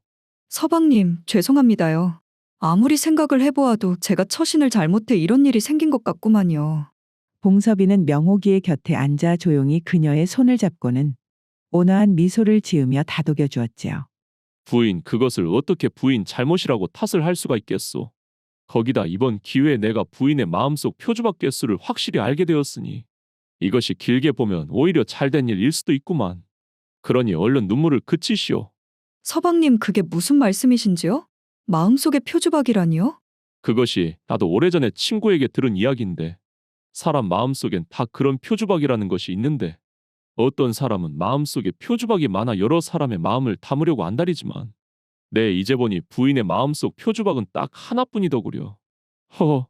서방님, 죄송합니다요. 아무리 생각을 해보아도 제가 처신을 잘못해 이런 일이 생긴 것 같구만요. 봉섭이는 명옥이의 곁에 앉아 조용히 그녀의 손을 잡고는 온화한 미소를 지으며 다독여 주었지요. 부인 그것을 어떻게 부인 잘못이라고 탓을 할 수가 있겠소. 거기다 이번 기회에 내가 부인의 마음속 표주박 개수를 확실히 알게 되었으니 이것이 길게 보면 오히려 잘된 일일 수도 있구만. 그러니 얼른 눈물을 그치시오. 서방님, 그게 무슨 말씀이신지요? 마음속의 표주박이라니요? 그것이 나도 오래전에 친구에게 들은 이야기인데 사람 마음속엔 다 그런 표주박이라는 것이 있는데 어떤 사람은 마음속에 표주박이 많아 여러 사람의 마음을 담으려고 안달이지만 이제 보니 부인의 마음속 표주박은 딱 하나뿐이더구려. 허허.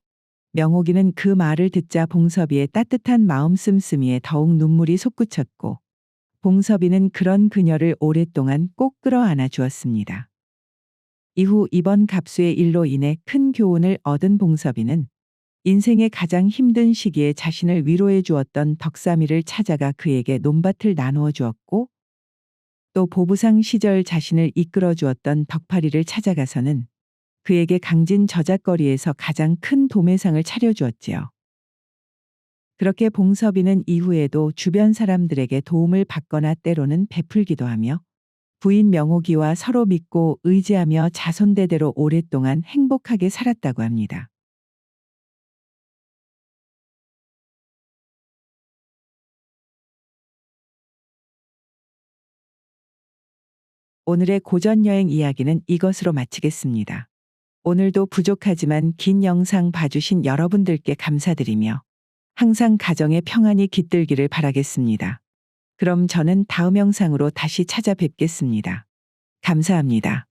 명옥이는 그 말을 듣자 봉섭이의 따뜻한 마음 씀씀이에 더욱 눈물이 솟구쳤고 봉섭이는 그런 그녀를 오랫동안 꼭 끌어안아 주었습니다. 이후 이번 갑수의 일로 인해 큰 교훈을 얻은 봉섭이는 인생의 가장 힘든 시기에 자신을 위로해 주었던 덕삼이를 찾아가 그에게 논밭을 나누어 주었고 또 보부상 시절 자신을 이끌어 주었던 덕파리를 찾아가서는 그에게 강진 저작거리에서 가장 큰 도매상을 차려주었지요. 그렇게 봉섭이는 이후에도 주변 사람들에게 도움을 받거나 때로는 베풀기도 하며 부인 명옥이와 서로 믿고 의지하며 자손대대로 오랫동안 행복하게 살았다고 합니다. 오늘의 고전여행 이야기는 이것으로 마치겠습니다. 오늘도 부족하지만 긴 영상 봐주신 여러분들께 감사드리며 항상 가정의 평안이 깃들기를 바라겠습니다. 그럼 저는 다음 영상으로 다시 찾아뵙겠습니다. 감사합니다.